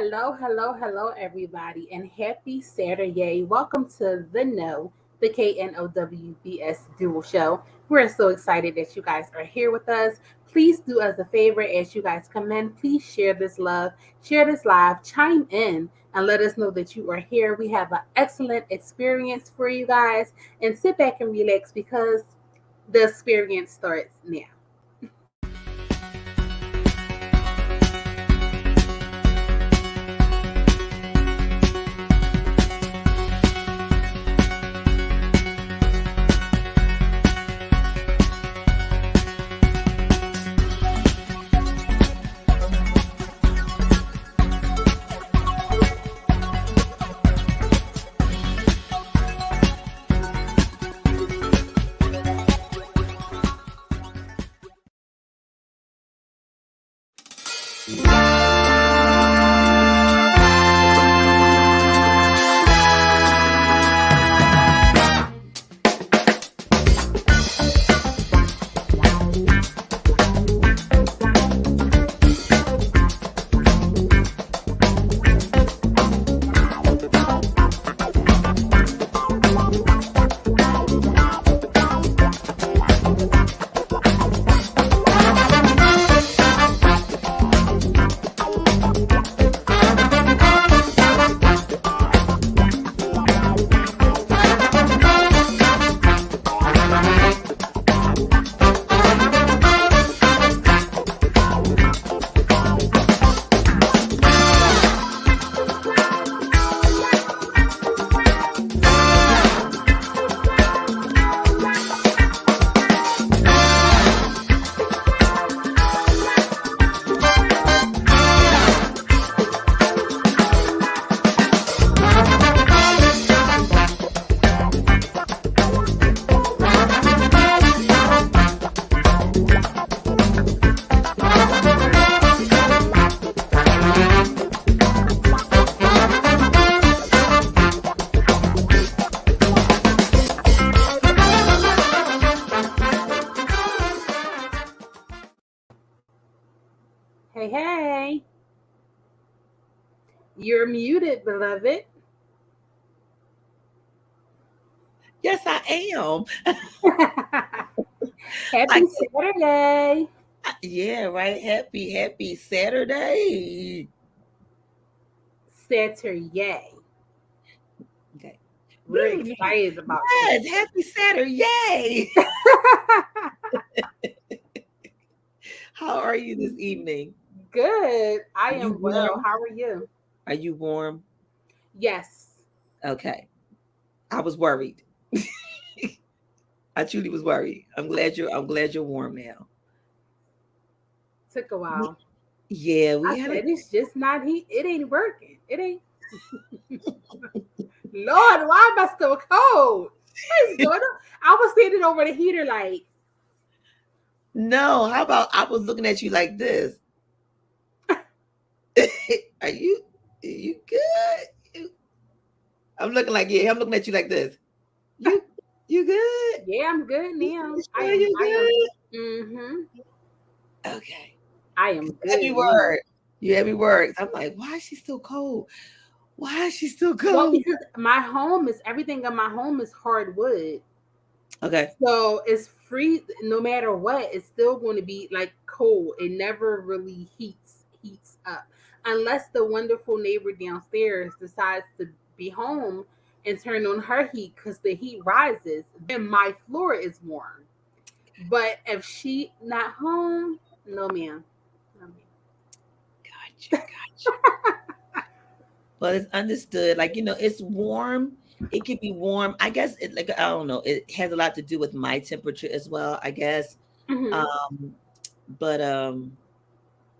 Hello, hello, hello, everybody, and happy Saturday. Welcome to the KNOWBS Duo Show. We're so excited that you guys are here with us. Please do us a favor as you guys come in. Please share this love, share this live, chime in, and let us know that you are here. We have an excellent experience for you guys, and sit back and relax because the experience starts now. Hey, hey, you're muted, beloved. Yes, I am. Happy I Saturday. yeah, right. Happy Saturday. Saturday. Okay. We're excited about Yes, Saturday. happy Saturday. Yay. How are you this evening? Good. I Are you am well. warm? How are you? Are you warm? Yes. Okay. I was worried. I truly was worried. I'm glad you're warm now. Took a We- while. Yeah, I we had a said it's just not heat. It ain't working. It ain't. Lord, why am I still cold? What is going on? I was standing over the heater like, no. How about I was looking at you like this? Are you good? You- I'm looking like yeah. I'm looking at you like this. You you good? yeah, I'm good now. You sure you good? Mm-hmm. Okay. I am Every good now. word. You every word. I'm like, why is she still cold? Why is she still Well, cold? because my home is everything in my home is hardwood. Okay. So it's free no matter what, it's still going to be like cold. It never really heats up. Unless the wonderful neighbor downstairs decides to be home and turn on her heat because the heat rises, then my floor is warm. But if she not home, no ma'am. No ma'am. Gotcha. Well, it's understood. Like, it's warm. It can be warm. I guess it like I don't know. It has a lot to do with my temperature as well, I guess. Hmm. Um, but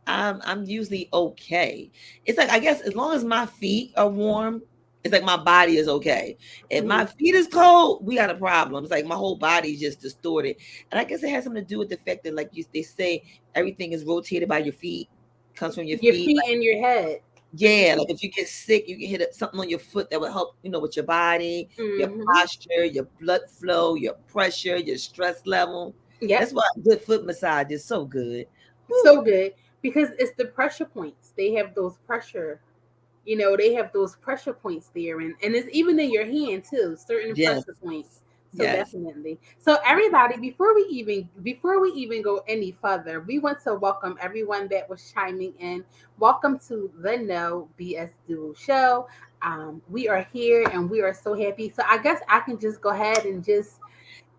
I'm usually okay. It's like I guess as long as my feet are warm, it's like my body is okay. If Hmm. my feet is cold, we got a problem. It's like my whole body is just distorted. And I guess it has something to do with the fact that they say everything is rotated by your feet, comes from your Your feet. feet and your head. Yeah, like if you get sick, you can hit something on your foot that will help, with your body, your Hmm. posture, your blood flow, your pressure, your stress level. Yep. That's why a good foot massage is so good. Whew. So good because it's the pressure points. They have those pressure. they have those pressure points there, and it's even in your hand too, certain Yes. pressure points. So Yes. definitely. So everybody, before we even go any further, we want to welcome everyone that was chiming in. Welcome to the No BSDUO Show. We are here and we are so happy. So I guess I can just go ahead and just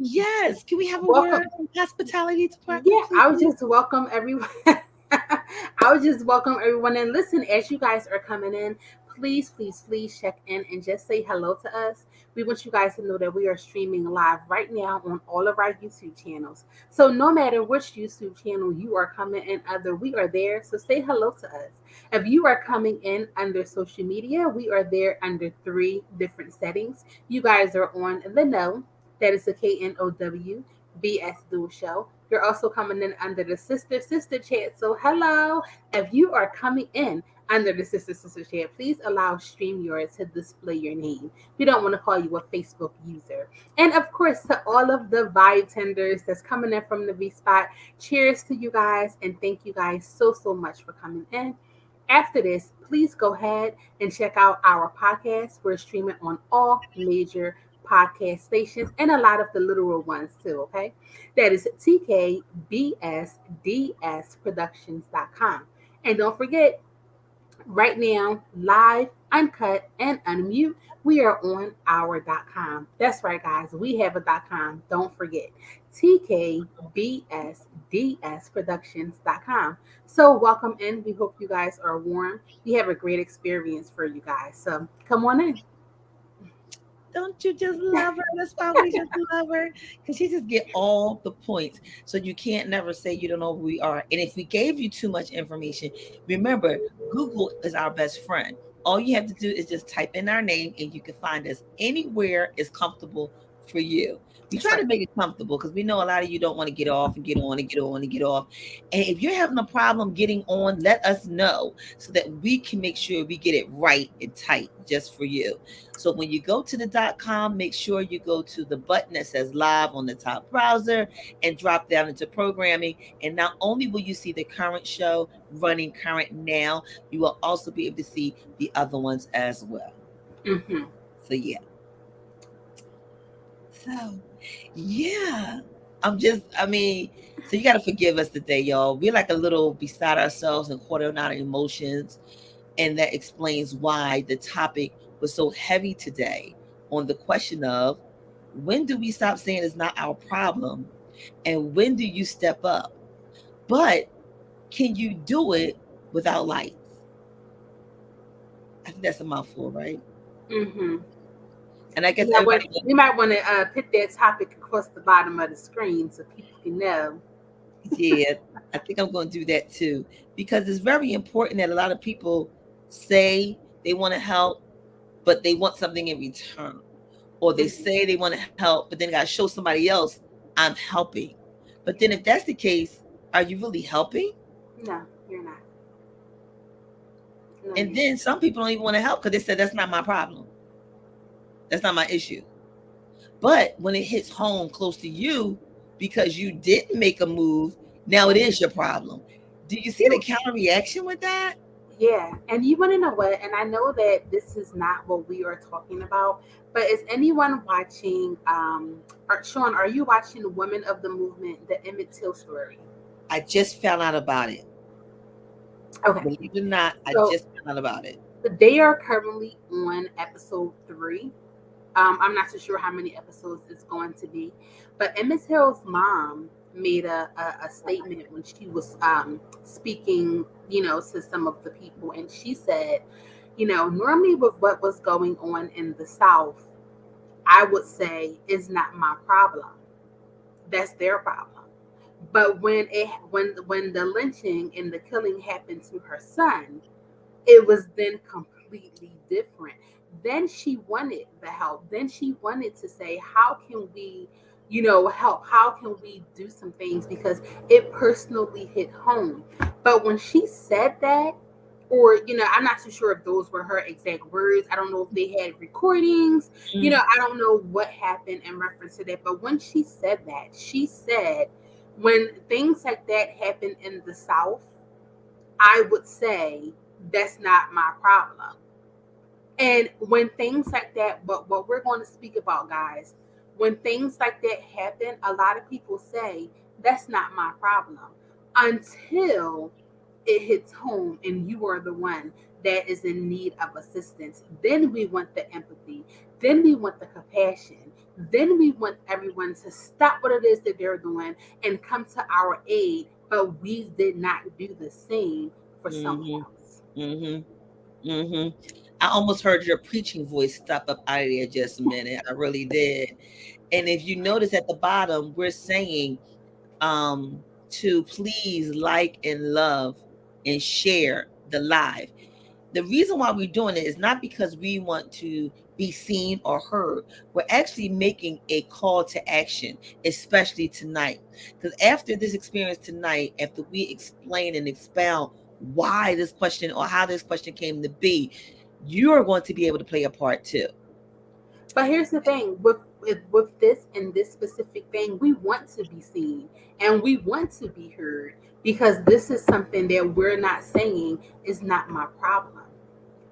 Yes. Can we have a welcome. word from hospitality Yeah, department, I would please? just welcome everyone. I would just welcome everyone and listen as you guys are coming in. Please, please, please check in and just say hello to us. We want you guys to know that we are streaming live right now on all of our YouTube channels. So no matter which YouTube channel you are coming in under, we are there. So say hello to us. If you are coming in under social media, we are there under three different settings. You guys are on the know. That is the KNOW BS Show. You're also coming in under the sister chat. So hello. If you are coming in under the sister chat, please allow StreamYard to display your name. We don't want to call you a Facebook user. And of course, to all of the vibe tenders that's coming in from the V Spot, cheers to you guys and thank you guys so much for coming in. After this, please go ahead and check out our podcast. We're streaming on all major podcast stations and a lot of the literal ones too, okay? That is tkbsdsproductions.com. And don't forget, right now, live, uncut, and unmute, we are on our.com. That's right, guys. We have a.com. Don't forget. tkbsdsproductions.com. So welcome in. We hope you guys are warm. We have a great experience for you guys. So come on in. Don't you just love her? That's why we just love her. Because she just get all the points. So you can't never say you don't know who we are. And if we gave you too much information, remember, Google is our best friend. All you have to do is just type in our name and you can find us anywhere is comfortable for you. We That's try to right. make it comfortable because we know a lot of you don't want to get off and get on and get on and get off. And if you're having a problem getting on, let us know so that we can make sure we get it right and tight just for you. So when you go to the .com, make sure you go to the button that says live on the top browser and drop down into programming. And not only will you see the current show running current now, you will also be able to see the other ones as well. Mm-hmm. So yeah. So yeah. So you gotta forgive us today, y'all. We're like a little beside ourselves and quartering our emotions. And that explains why the topic was so heavy today on the question of when do we stop saying it's not our problem and when do you step up? But can you do it without lights? I think that's a mouthful, right? Mm-hmm. And I guess Yeah, well, everybody, we might want to put that topic across the bottom of the screen so people can know. yeah, I think I'm going to do that too because it's very important that a lot of people say they want to help, but they want something in return. Or they Mhm. say they want to help, but then got to show somebody else I'm helping. But then if that's the case, are you really helping? No, you're not. No, And you're then some people don't even want to help because they said that's not my problem. That's not my issue. But when it hits home close to you because you didn't make a move, now it is your problem. Do you see the not. counter reaction with that? Yeah, and you want to know what? And I know that this is not what we are talking about, but is anyone watching? Sean, are you watching Women of the Movement, the Emmett Till story? I just found out about it. Okay, Believe it or not, I so just found out about it. they are currently on episode 3. I'm not too sure how many episodes it's going to be, but Emmett Till's mom made a statement when she was speaking, to some of the people, and she said, normally with what was going on in the South, I would say is not my problem. That's their problem. But when the lynching and the killing happened to her son, it was then completely different. Then she wanted the help. Then she wanted to say, how can we, help? How can we do some things? Because it personally hit home. But when she said that, or, I'm not too sure if those were her exact words. I don't know if they had recordings. Mm. I don't know what happened in reference to that. But when she said that, she said, when things like that happen in the South, I would say that's not my problem. And when things like that, but what we're going to speak about, guys, when things like that happen, a lot of people say, that's not my problem. Until it hits home and you are the one that is in need of assistance. Then we want the empathy. Then we want the compassion. Then we want everyone to stop what it is that they're doing and come to our aid. But we did not do the same for someone Mm-hmm. else. Mm-hmm. Mm-hmm. I almost heard your preaching voice stop up out of there just a minute. I really did. And if you notice at the bottom, we're saying to please like and love and share the live. The reason why we're doing it is not because we want to be seen or heard. We're actually making a call to action, especially tonight. Because after this experience tonight, after we explain and expound why this question or how this question came to be, you are going to be able to play a part too. But here's the thing with this and this specific thing, we want to be seen and we want to be heard because this is something that we're not saying is not my problem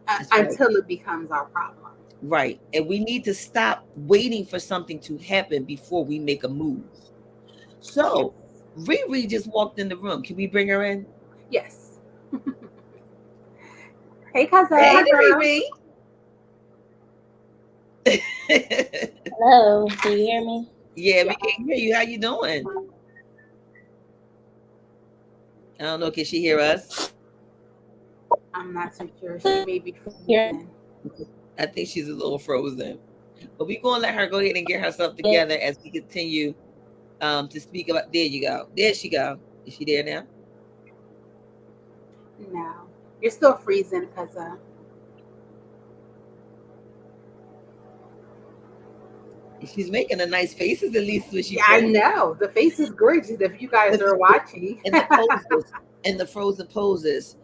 That's right. until it becomes our problem. Right. And we need to stop waiting for something to happen before we make a move. Yes. So, Riri just walked in the room. Can we bring her in? Yes. Hey, Hey, cousin. Riri. Hello, do you hear me? Yeah, we Yeah, can hear you. How you doing? I don't know. Can she hear us? I'm not too sure. She may be Hear freezing. I think she's a little frozen. But we're gonna let her go ahead and get herself me? together as we continue to speak about. There you go. There she go. Is she there now? No, you're still freezing, cousin. She's making a nice faces at least when she Yeah, I frozen. know. The face is gorgeous if you guys are watching. And the poses and the frozen poses.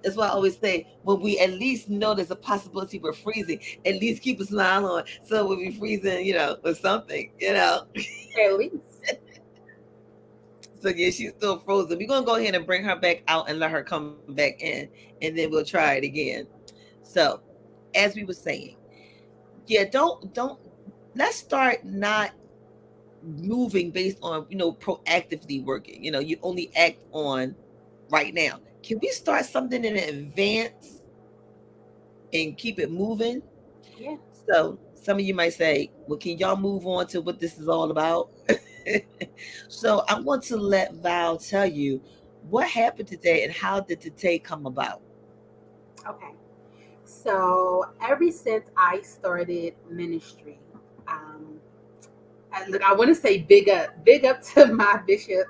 That's why I always say when we at least know there's a possibility we're freezing, at least keep a smile on. So we'll be freezing, or something. At least. So yeah, she's still frozen. We're gonna go ahead and bring her back out and let her come back in, and then we'll try it again. So, as we were saying, yeah, don't let's start not moving based on proactively working. You only act on right now. Can we start something in advance and keep it moving? Yeah. So some of you might say, well, can y'all move on to what this is all about? So I want to let Val tell you what happened today and how did today come about. Okay. So ever since I started ministry, um, look, I want to say big up to my bishop,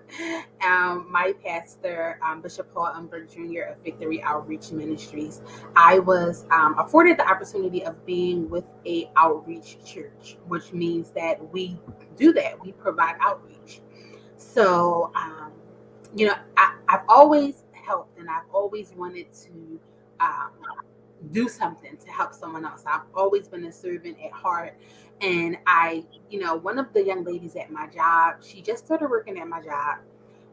my pastor, Bishop Paul Umber Jr. of Victory Outreach Ministries. I was afforded the opportunity of being with a outreach church, which means that we do that. We provide outreach. So, I've always helped and I've always wanted to um, do something to help someone else. I've always been a servant at heart. And one of the young ladies at my job, she just started working at my job.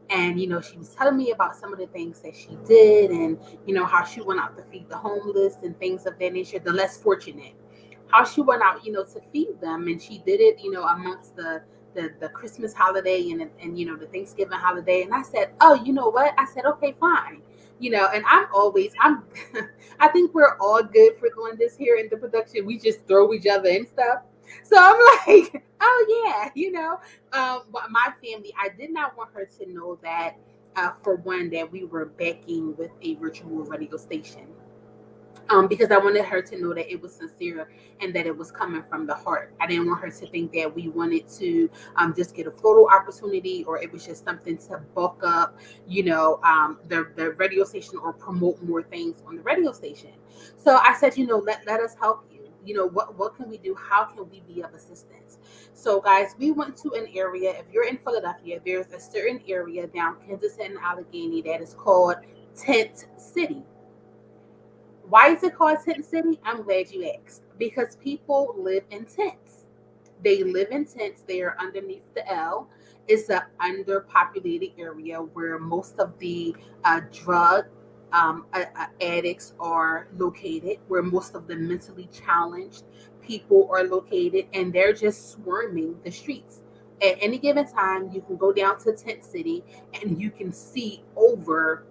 And, she was telling me about some of the things that she did and, how she went out to feed the homeless and things of that nature, the less fortunate. How she went out, to feed them. And she did it, amongst the Christmas holiday and the Thanksgiving holiday. And I said, oh, you know what? I said, okay, fine. And I'm I think we're all good for doing this here in the production. We just throw each other and stuff. So I'm like, oh yeah, but my family, I did not want her to know that, for one, that we were backing with a virtual radio station, because I wanted her to know that it was sincere and that it was coming from the heart. I didn't want her to think that we wanted to just get a photo opportunity or it was just something to bulk up, the radio station or promote more things on the radio station. So I said, let us help you. What can we do? How can we be of assistance? So guys, we went to an area. If you're in Philadelphia, there's a certain area down Kensington and Allegheny that is called Tent City. Why is it called Tent City? I'm glad you asked. Because people live in tents. They live in tents. They are underneath the L. It's an underpopulated area where most of the drug addicts are located, where most of the mentally challenged people are located, and they're just swarming the streets. At any given time, you can go down to Tent City and you can see over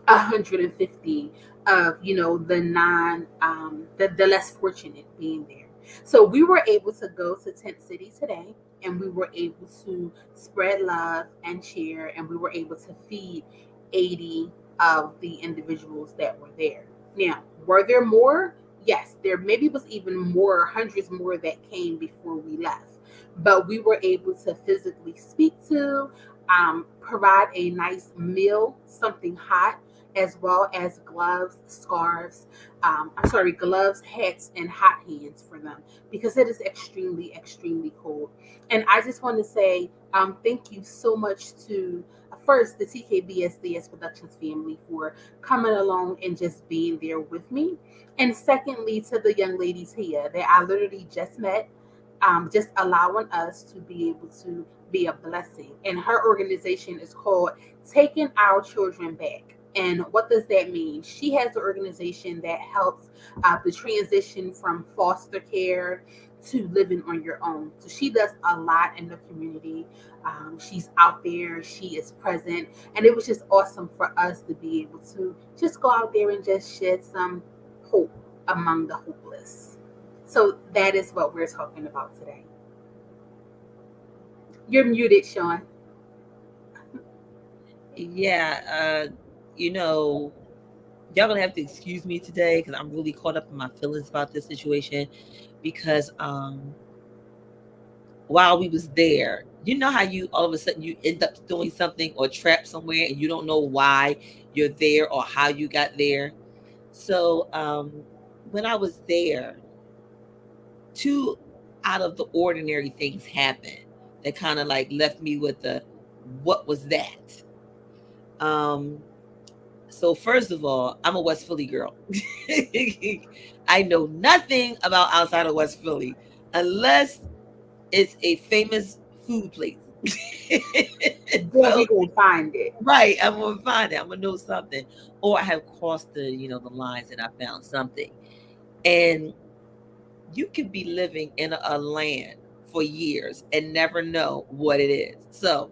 150 of the non the less fortunate being there. So we were able to go to Tent City today, and we were able to spread love and share, and we were able to feed 80 of the individuals that were there. Now, were there more? Yes, there maybe was even more, hundreds more that came before we left, but we were able to physically speak to, provide a nice meal, something hot, as well as gloves, scarves, gloves, hats, and hot hands for them, because it is extremely, extremely cold. And I just want to say thank you so much to, first, the TKBSDS Productions family for coming along and just being there with me. And secondly, to the young ladies here that I literally just met, just allowing us to be able to be a blessing. And her organization is called Taking Our Children Back. And what does that mean? She has an organization that helps the transition from foster care to living on your own. So she does a lot in the community. She's out there, she is present, and it was just awesome for us to be able to just go out there and just shed some hope among the hopeless. So that is what we're talking about today. You're muted, Sean. Yeah, you know, y'all gonna have to excuse me today because I'm really caught up in my feelings about this situation. Because while we was there, you know how you all of a sudden you end up doing something or trapped somewhere and you don't know why you're there or how you got there. So when I was there, two out of the ordinary things happened that kind of like left me with the what was that? So first of all, I'm a West Philly girl. I know nothing about outside of West Philly unless it's a famous food place. Girl, we So gonna find it. right, I'm gonna find it. I'm gonna know something, or I have crossed the lines and I found something. And you could be living in a land for years and never know what it is. So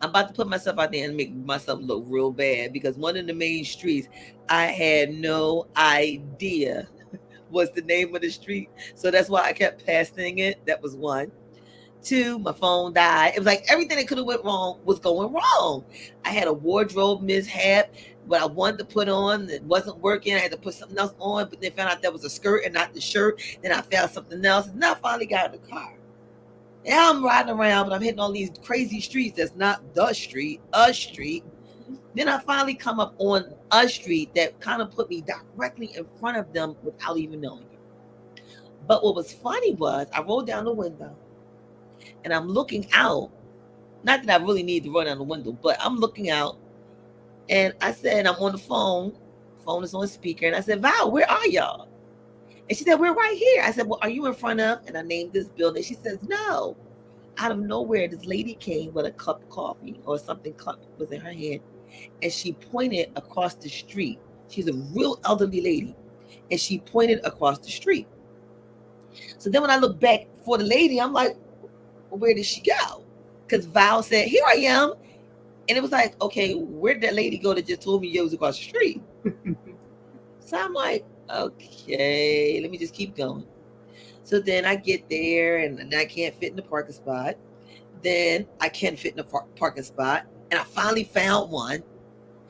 I'm about to put myself out there and make myself look real bad because one of the main streets I had no idea was the name of the street. So that's why I kept passing it. That was one. Two, my phone died. It was like everything that could have went wrong was going wrong. I had a wardrobe mishap. What I wanted to put on, it wasn't working. I had to put something else on, but then found out that was a skirt and not the shirt. Then I found something else. And then I finally got in the car. Now I'm riding around, but I'm hitting all these crazy streets. That's not the street, a street. Then I finally come up on a street that kind of put me directly in front of them without even knowing it. But what was funny was I rolled down the window and I'm looking out. Not that I really need to run down the window, but I'm looking out and I said, I'm on the phone. Phone is on speaker. And I said, Val, where are y'all? And she said, we're right here. I said, well, are you in front of? And I named this building. She says, no. Out of nowhere, this lady came with a cup of coffee or something cup was in her hand. And she pointed across the street. She's a real elderly lady. And she pointed across the street. So then when I look back for the lady, I'm like, well, where did she go? Because Val said, here I am. And it was like, okay, where did that lady go that just told me you was across the street? So I'm like, okay, let me just keep going. So then I get there and I can't fit in the parking spot. Then I can fit in the parking spot. And I finally found one.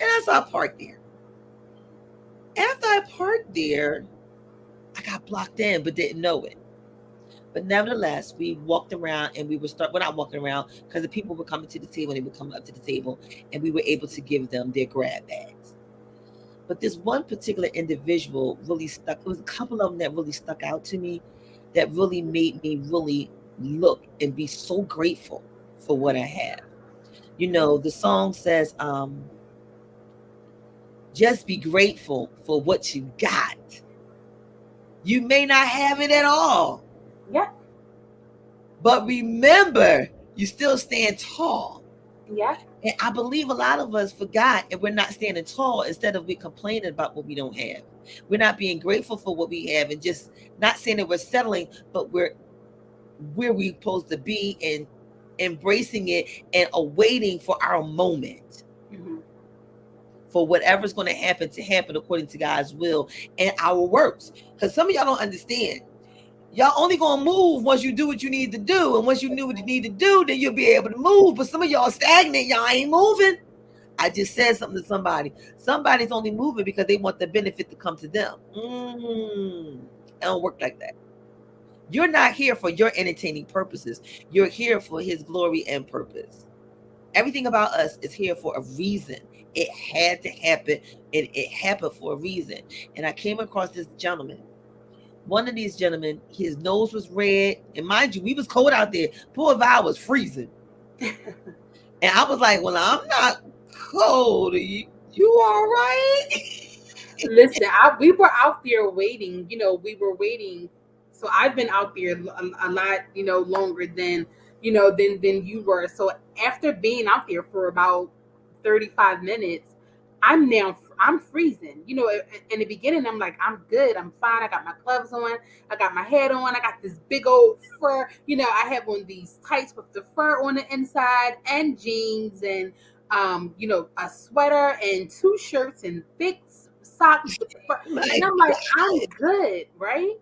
And so I parked there. After I parked there, I got blocked in but didn't know it. But nevertheless, we walked around and we're not walking around because the people were coming to the table and they would come up to the table and we were able to give them their grab bags. But this one particular individual really stuck. It was a couple of them that really stuck out to me that really made me really look and be so grateful for what I have. The song says, just be grateful for what you got. You may not have it at all. Yeah. But remember, you still stand tall. Yeah. And I believe a lot of us forgot, and we're not standing tall. Instead of we complaining about what we don't have, we're not being grateful for what we have, and just not saying that we're settling, but we're where we supposed to be and embracing it and awaiting for our moment, Mm-hmm. for whatever's going to happen according to God's will and our works. Because some of y'all don't understand. Y'all only gonna move once you do what you need to do, and once you knew what you need to do, then you'll be able to move. But some of y'all stagnant, y'all ain't moving. I just said something to somebody. Somebody's only moving because they want the benefit to come to them. It don't work like that. You're not here for your entertaining purposes. You're here for His glory and purpose. Everything about us is here for a reason. It had to happen, and it happened for a reason. And I came across this gentleman. One of these gentlemen, his nose was red, and mind you, we was cold out there. Poor Val was freezing, and I was like, "Well, I'm not cold. You all right?" Listen, we were out there waiting. We were waiting. So I've been out there a lot, longer than than you were. So after being out there for about 35 minutes, I'm freezing. In the beginning, I'm like, I'm good, I'm fine. I got my gloves on, I got my hat on, I got this big old fur. I have on these tights with the fur on the inside and jeans and a sweater and two shirts and thick socks with the fur. And My I'm like, I'm good, right?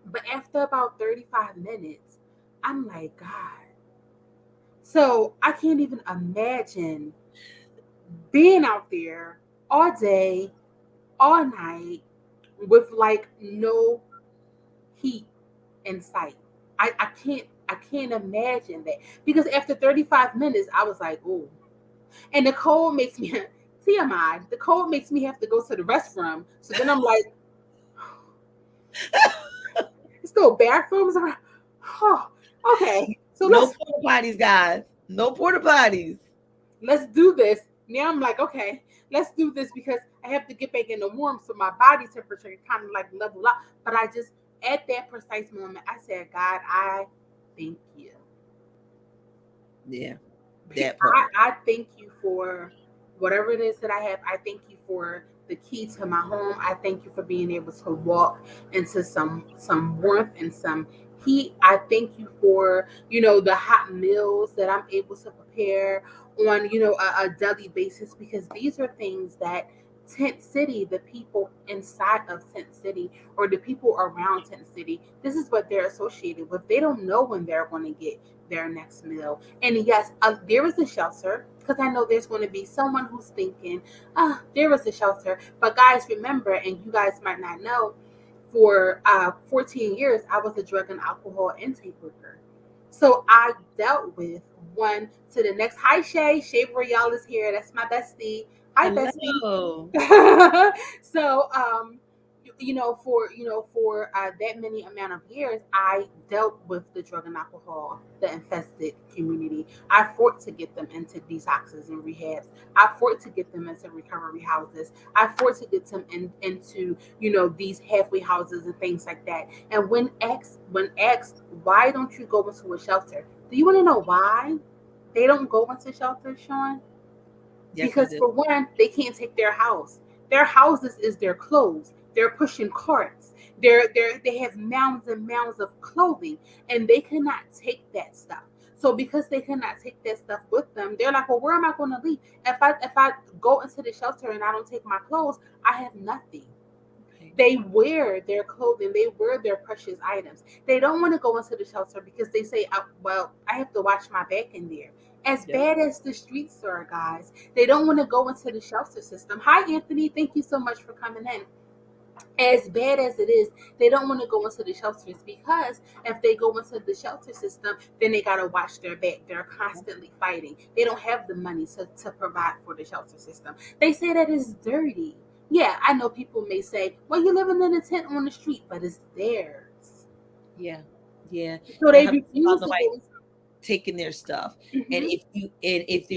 But after about 35 minutes, I'm like, God. So I can't even imagine being out there all day, all night, with like no heat in sight. I can't imagine that. Because after 35 minutes, I was like, oh. And the cold makes me TMI, the cold makes me have to go to the restroom. So then I'm like, still bathrooms are oh, okay. So no porta potties, guys. No porta potties. let's do this. Now I'm like, okay, let's do this because I have to get back in the warm so my body temperature can kind of like level up. But I just at that precise moment I said, God, I thank you. Yeah, that part. I thank you for whatever it is that I have. I thank you for the key to my home. I thank you for being able to walk into some warmth and some heat. I thank you for the hot meals that I'm able to prepare on a daily basis because these are things that Tent City, the people inside of Tent City or the people around Tent City, this is what they're associated with. They don't know when they're going to get their next meal. And yes, there is a shelter because I know there's going to be someone who's thinking, there is a shelter. But guys, remember, and you guys might not know, for 14 years, I was a drug and alcohol intake worker. So I dealt with one to the next. Hi, Shay Royale is here. That's my bestie. Hi, bestie. Hello. So for that many amount of years I dealt with the drug and alcohol, the infested community. I fought to get them into detoxes and rehabs. I fought to get them into recovery houses. I fought to get them into these halfway houses and things like that. And when asked why don't you go into a shelter, do you want to know why they don't go into shelters, Sean? Yes, I Because do. for one, they can't take their house. Their houses is their clothes. They're pushing carts. They have mounds and mounds of clothing, and they cannot take that stuff. So because they cannot take that stuff with them, they're like, well, where am I going to leave? If I go into the shelter and I don't take my clothes, I have nothing. Okay. They wear their clothing, they wear their precious items. They don't want to go into the shelter because they say, well, I have to watch my back in there. As Yep. bad as the streets are, guys, they don't want to go into the shelter system. Hi, Anthony. Thank you so much for coming in. As bad as it is, they don't want to go into the shelters because if they go into the shelter system, then they got to watch their back. They're constantly fighting. They don't have the money to provide for the shelter system. They say that it's dirty. Yeah, I know people may say, well, you're living in a tent on the street, but it's theirs. Yeah. Yeah. So And they how about refuse to nobody go. taking their stuff? And Hmm. if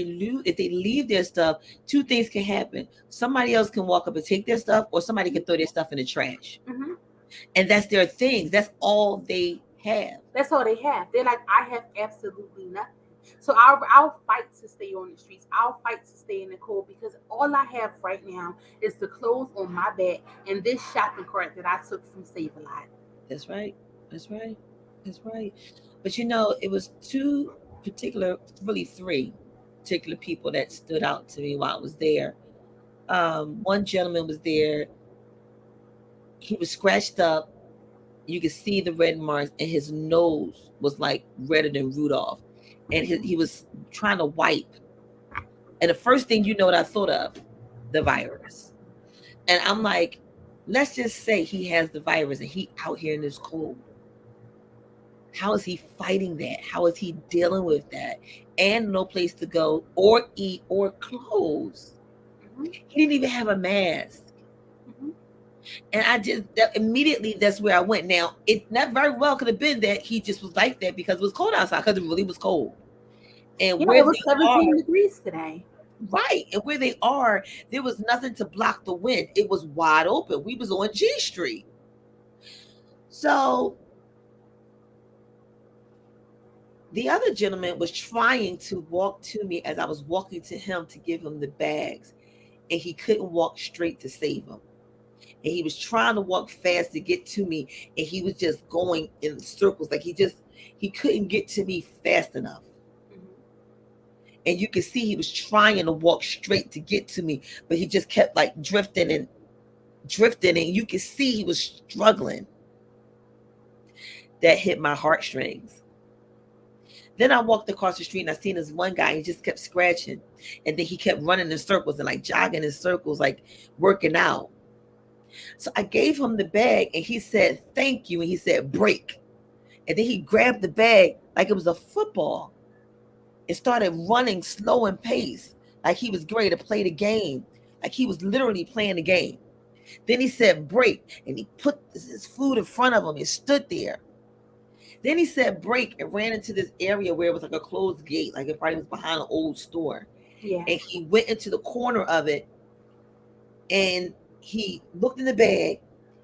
they leave their stuff, two things can happen. Somebody else can walk up and take their stuff, or somebody can throw their stuff in the trash. Hmm. And that's their things. That's all they have. That's all they have. They're like, I have absolutely nothing. So I'll fight to stay on the streets. I'll fight to stay in the cold because all I have right now is the clothes on my back and this shopping cart that I took from Save a Lot. That's right. That's right. That's right. But you know, it was two particular, really three particular people that stood out to me while I was there. One gentleman was there. He was scratched up. You could see the red marks, and his nose was like redder than Rudolph. And he was trying to wipe. And the first thing you know what I thought of? The virus. And I'm like, let's just say he has the virus and he out here in this cold. How is he fighting that? How is he dealing with that? And no place to go or eat or clothes. He didn't even have a mask. And I just immediately that's where I went. Now it not very well could have been that he just was like that because it was cold outside, because it really was cold. And Yeah, where it was they 17 are, degrees today. right, and where they are, there was nothing to block the wind. It was wide open. We was on G Street. So the other gentleman was trying to walk to me as I was walking to him to give him the bags, and he couldn't walk straight to save him. And he was trying to walk fast to get to me, and he was just going in circles. Like he couldn't get to me fast enough. And you could see he was trying to walk straight to get to me, but he just kept like drifting, and you could see he was struggling. That hit my heartstrings. Then I walked across the street and I seen this one guy, he just kept scratching. And then he kept running in circles and like jogging in circles, like working out. So I gave him the bag and he said, thank you. And he said, break. And then he grabbed the bag like it was a football and started running slow and pace, like he was ready to play the game, like he was literally playing the game. Then he said, break. And he put his food in front of him and stood there. Then he said break and ran into this area where it was like a closed gate, like it probably was behind an old store. Yeah. And he went into the corner of it and he looked in the bag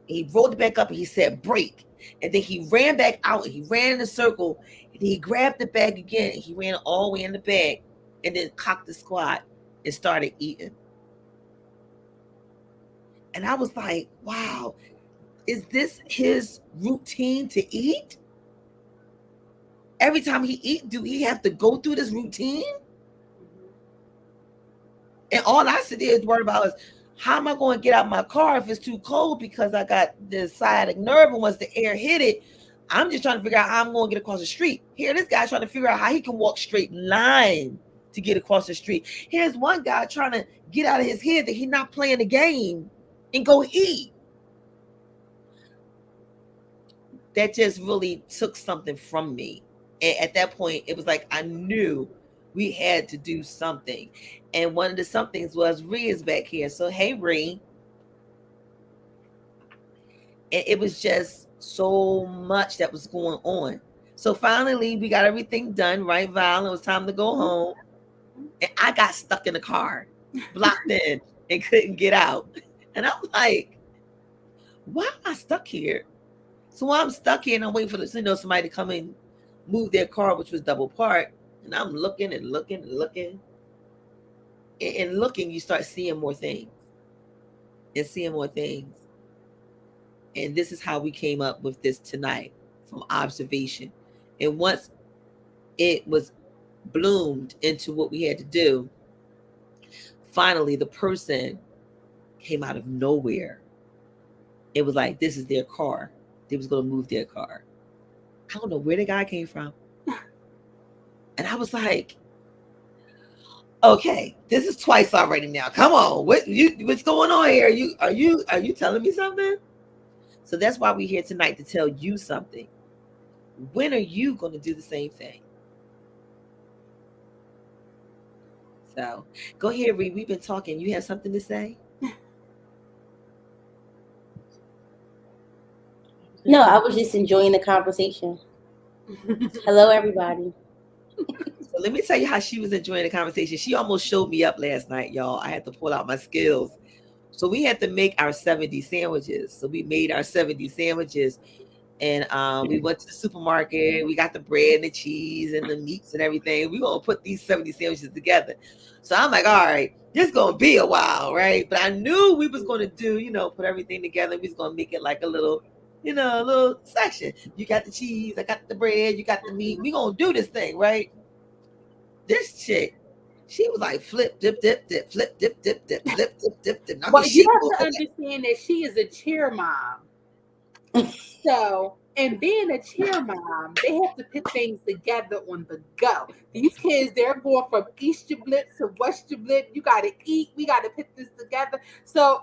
and he rolled it back up and he said break. And then he ran back out and he ran in a circle and he grabbed the bag again and he ran all the way in the bag and then cocked the squat and started eating. And I was like, wow, is this his routine to eat? Every time he eat, do he have to go through this routine? And all I sit there is worried about is, how am I going to get out my car if it's too cold because I got the sciatic nerve, and once the air hit it, I'm just trying to figure out how I'm going to get across the street. Here, this guy's trying to figure out how he can walk straight line to get across the street. Here's one guy trying to get out of his head that he's not playing the game and go eat. That just really took something from me. And at that point, it was like I knew we had to do something. And one of the somethings was Ree is back here. So, hey, Ree. And it was just so much that was going on. So finally, we got everything done, right, Val? It was time to go home. And I got stuck in the car, blocked in, and couldn't get out. And I'm like, why am I stuck here? So while I'm stuck here and I'm waiting for somebody to come and move their car, which was double parked, and I'm looking and looking and looking. And looking, you start seeing more things. And seeing more things. And this is how we came up with this tonight, from observation. And once it was bloomed into what we had to do, finally the person came out of nowhere. It was like, this is their car. They was going to move their car. I don't know where the guy came from. And I was like, okay, this is twice already now. Come on. What's going on here? Are you telling me something? So that's why we're here tonight, to tell you something. When are you going to do the same thing? So go ahead, Ree. We've been talking. You have something to say? No, I was just enjoying the conversation. Hello, everybody. So let me tell you how she was enjoying the conversation. She almost showed me up last night, y'all. I had to pull out my skills. So we had to make our 70 sandwiches. So we made our 70 sandwiches. And we went to the supermarket. We got the bread and the cheese and the meats and everything. We're going to put these 70 sandwiches together. So I'm like, all right, this going to be a while, right? But I knew we was going to do, put everything together. We was going to make it like a little, a little section. You got the cheese, I got the bread, you got the meat. We going to do this thing, right? This chick, she was like flip, dip, dip, dip, flip, dip, dip, dip, flip, dip, dip, dip. I mean, Well, you she have to understand that she is a cheer mom. So, and being a cheer mom, they have to put things together on the go. These kids, they're going from Easter Blitz to Wester Blitz. You got to eat. We got to put this together. So,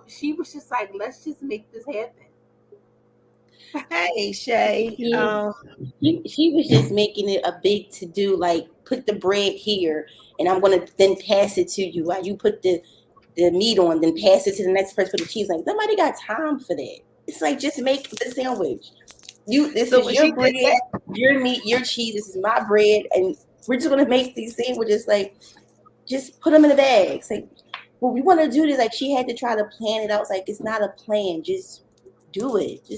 she was just like, let's just make this happen. Hey, Shay. She was just making it a big to do, like put the bread here, and I'm gonna then pass it to you. While you put the meat on, then pass it to the next person for the cheese. Like nobody got time for that. It's like just make the sandwich. This is your bread, your meat, your cheese. This is my bread, and we're just gonna make these sandwiches. Like just put them in the bags. Like, well, we want to do this. Like she had to try to plan it out. It's like it's not a plan. Just do it.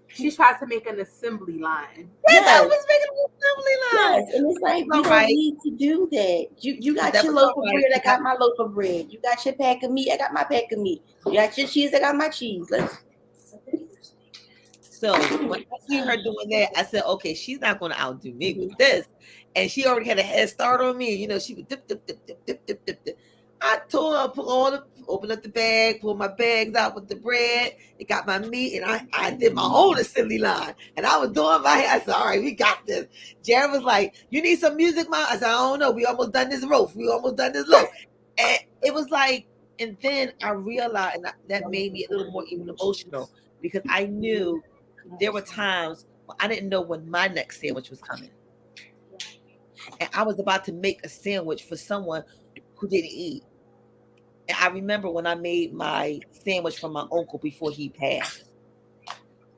She tried to make an assembly line. Yes. I was making an assembly line. Yes, and it's like you don't need to do that. You got your loaf of bread, I got my loaf of bread. You got your pack of meat, I got my pack of meat. You got your cheese, I got my cheese. So when I see her doing that, I said, okay, she's not going to outdo me with this. And she already had a head start on me. She would dip, dip, dip, dip, dip, dip, dip, dip. I told her, open up the bag, pull my bags out with the bread. It got my meat, and I did my own assembly line. And I was doing my hair. I said, all right, we got this. Jared was like, you need some music, Mom? I said, I don't know. We almost done this loaf. And it was like, and then I realized, and that made me a little more even emotional because I knew there were times when I didn't know when my next sandwich was coming. And I was about to make a sandwich for someone who didn't eat. And I remember when I made my sandwich for my uncle before he passed.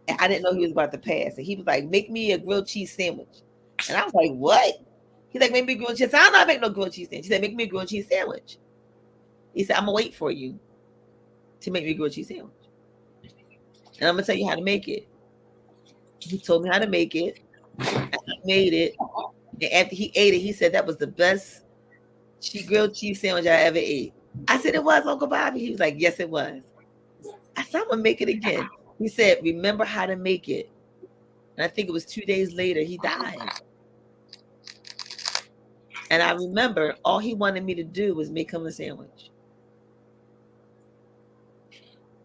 And I didn't know he was about to pass. And he was like, make me a grilled cheese sandwich. And I was like, what? He's like, make me a grilled cheese. I said, I'm not making no grilled cheese sandwich. He said, make me a grilled cheese sandwich. He said, I'm going to wait for you to make me a grilled cheese sandwich. And I'm going to tell you how to make it. He told me how to make it. I made it. And after he ate it, he said that was the best grilled cheese sandwich I ever ate. I said, it was, Uncle Bobby? He was like, yes, it was. I said, I'm going to make it again. He said, remember how to make it. And I think it was 2 days later, he died. And I remember all he wanted me to do was make him a sandwich.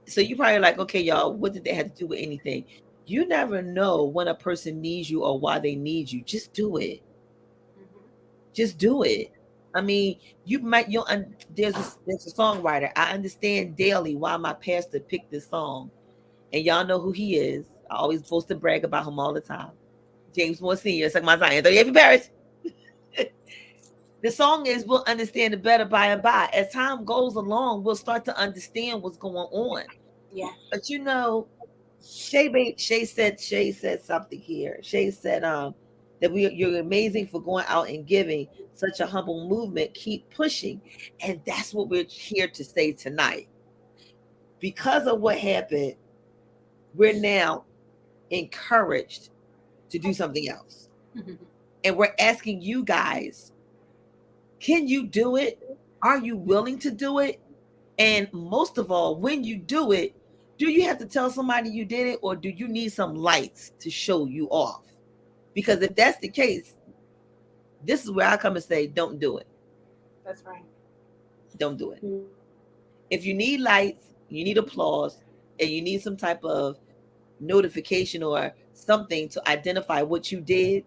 So you probably like, okay, y'all, what did they have to do with anything? You never know when a person needs you or why they need you. Just do it. Just do it. I mean, there's a songwriter. I understand daily why my pastor picked this song. And y'all know who he is. I always boast and brag about him all the time. James Moore Sr., Suck My Zion, 38 Parish. The song is, we'll understand it better by and by. As time goes along, we'll start to understand what's going on. Yeah. But Shay said something here. Shay said that you're amazing for going out and giving such a humble movement. Keep pushing. And that's what we're here to say tonight. Because of what happened, we're now encouraged to do something else. And we're asking you guys, can you do it? Are you willing to do it? And most of all, when you do it, do you have to tell somebody you did it, or do you need some lights to show you off? Because if that's the case, this is where I come and say, don't do it. That's right. Don't do it. If you need lights, you need applause, and you need some type of notification or something to identify what you did,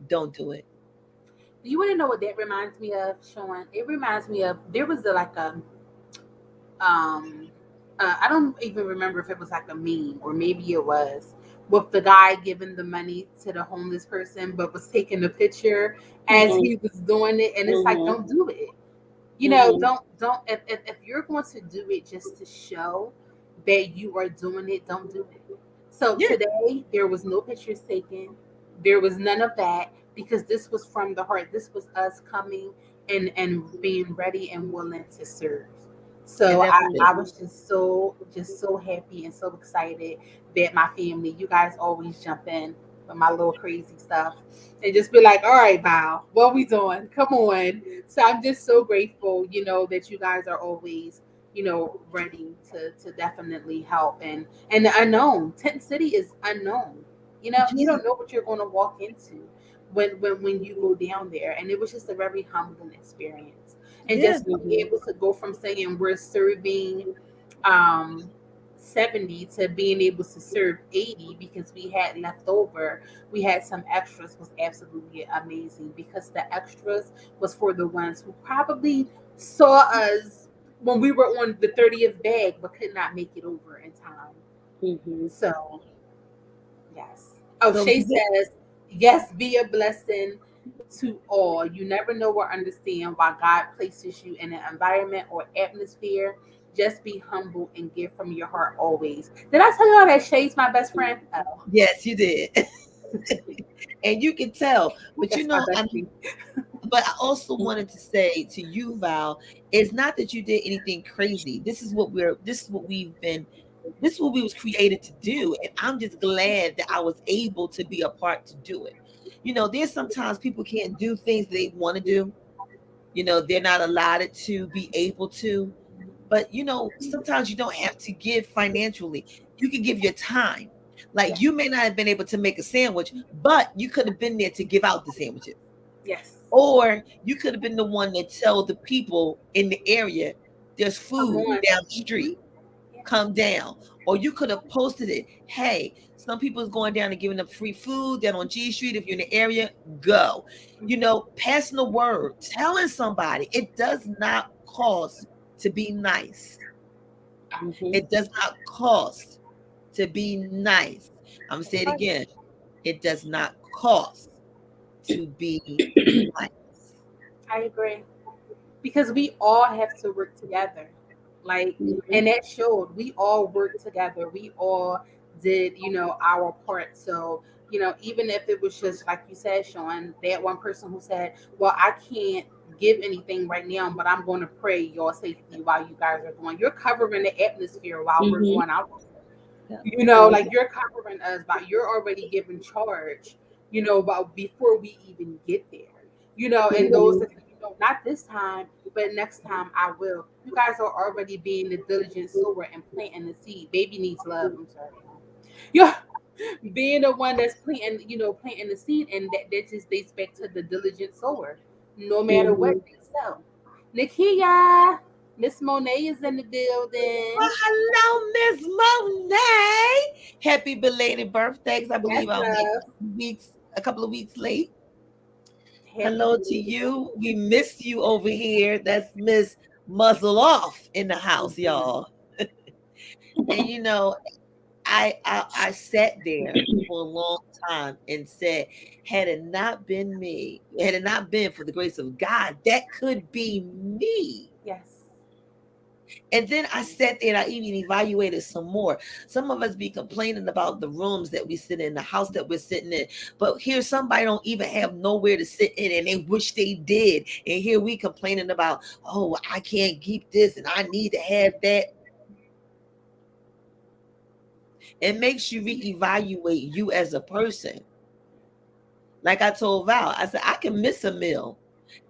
don't do it. Do you want to know what that reminds me of, Sean? It reminds me of, there was I don't even remember if it was like a meme, or maybe it was, with the guy giving the money to the homeless person, but was taking a picture as he was doing it. And it's like, don't do it. Don't, if you're going to do it just to show that you are doing it, don't do it. So today, there was no pictures taken. There was none of that, because this was from the heart. This was us coming and being ready and willing to serve. So And that's I it. was just so happy and so excited that my family, you guys always jump in with my little crazy stuff and just be like, all right, Val, what we doing? Come on. So I'm just so grateful, that you guys are always, ready to definitely help and the unknown. Tent City is unknown. You Yeah, don't know what you're gonna walk into when you go down there. And it was just a very humbling experience, and yeah, just to be able to go from saying we're serving um 70 to being able to serve 80 because we had leftover, we had some extras, was absolutely amazing, because the extras was for the ones who probably saw us when we were on the 30th bag but could not make it over in time. Mm-hmm. So yes. Oh, so Shay says, yes, be a blessing to all. You never know or understand why God places you in an environment or atmosphere. Just be humble and give from your heart always. Did I tell y'all that Shay's my best friend? Oh, yes, you did. And you can tell. But that's my I bestie. but I also wanted to say to you, Val, it's not that you did anything crazy. This is what we was created to do. And I'm just glad that I was able to be a part to do it. There's sometimes people can't do things they want to do. They're not allotted to be able to. But sometimes you don't have to give financially. You can give your time. Like, Yes. you may not have been able to make a sandwich, but you could have been there to give out the sandwiches. Yes. Or you could have been the one that tell the people in the area there's Come food on. down the Mhm. street. Yeah. Come down. Or you could have posted it. Hey, some people is going down and giving them free food down on G Street. If you're in the area, go. Passing the word, telling somebody. It does not cost to be nice. Mm-hmm. It does not cost to be nice. I'm gonna say That's it right. again. It does not cost to be nice. I agree. Because we all have to work together. Like, and that showed we all worked together. We all did, our part. So, even if it was just like you said, Sean, that one person who said, well, I can't give anything right now, but I'm going to pray your safety while you guys are going. You're covering the atmosphere while we're Mm-hmm. going out. Yeah. Like you're covering us, but you're already giving charge, about before we even get there. And those Mm-hmm. that, not this time, but next time I will. You guys are already being the diligent sower and planting the seed. Baby needs love. I'm sorry. Yeah, being the one that's planting the seed, and that just dates back to the diligent sower. No matter what Mm-hmm. they sow. Nakia, Miss Monet is in the Well, building. hello, Miss Monet. Happy belated birthday, 'cause I Yes, believe I'm like love. a couple of weeks late. Happy Hello to belated you. birthday. We missed you over here. That's Miss Muzzle Off in the house, y'all. And I sat there for a long time and said, had it not been for the grace of God, that could be me. Yes. And then I sat there and I even evaluated some more. Some of us be complaining about the rooms that we sit in, the house that we're sitting in. But here, somebody don't even have nowhere to sit in and they wish they did. And here we complaining about, oh, I can't keep this and I need to have that. It makes you reevaluate you as a person. Like I told Val, I said, I can miss a meal.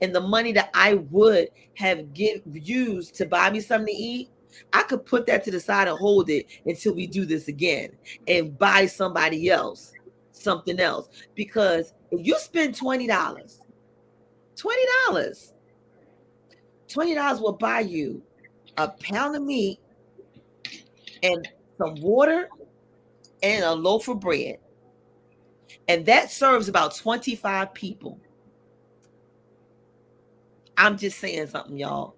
And the money that I would have used to buy me something to eat, I could put that to the side and hold it until we do this again and buy somebody else something else. Because if you spend $20, $20, $20 will buy you a pound of meat and some water and a loaf of bread. And that serves about 25 people. I'm just saying something, y'all.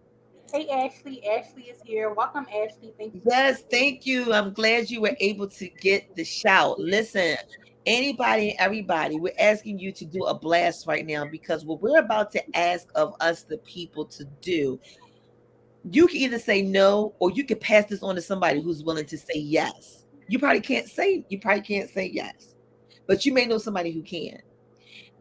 Hey, Ashley. Ashley is here. Welcome, Ashley. Thank you for Yes, coming. thank you. I'm glad you were able to get the shout. Listen, anybody and everybody, we're asking you to do a blast right now, because what we're about to ask of us, the people, to do, you can either say no or you can pass this on to somebody who's willing to say yes. You probably can't say yes, but you may know somebody who can.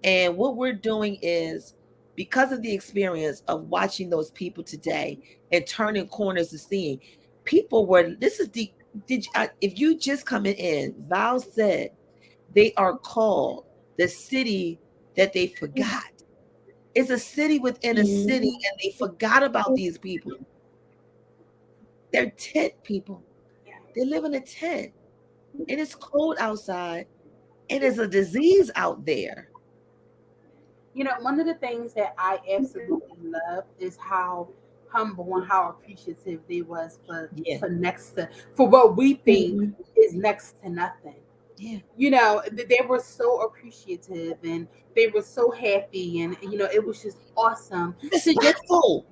And what we're doing is because of the experience of watching those people today and turning corners and seeing people were, this is the, if you just coming in, Val said they are called the city that they forgot. It's a city within a city, and they forgot about these people. They're tent people. They live in a tent, and it's cold outside, and there's a disease out there. You know, one of the things that I absolutely love is how humble and how appreciative they was Yeah. for what we think is next to nothing. Yeah. You know, they were so appreciative and they were so happy, and you know, it was just awesome. Respectful.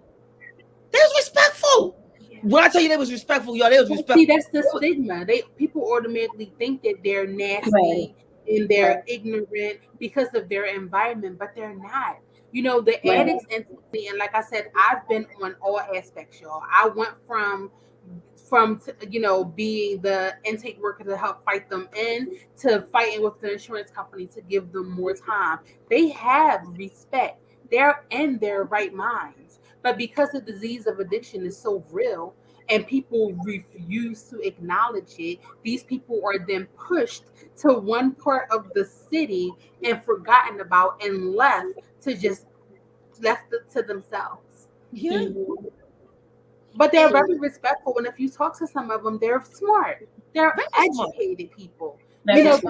They was respectful. When I tell you they was respectful, y'all, they was respectful. See, that's the stigma. People automatically think that they're nasty and they're ignorant because of their environment, but they're not. You know, the addicts and like I said, I've been on all aspects, y'all. I went from you know, being the intake worker to help fight them in, to fighting with the insurance company to give them more time. They have respect. They're in their right minds. But because the disease of addiction is so real and people refuse to acknowledge it, these people are then pushed to one part of the city and forgotten about and left to themselves. Yeah. But they're very respectful, and if you talk to some of them, they're smart. They're educated people. You know,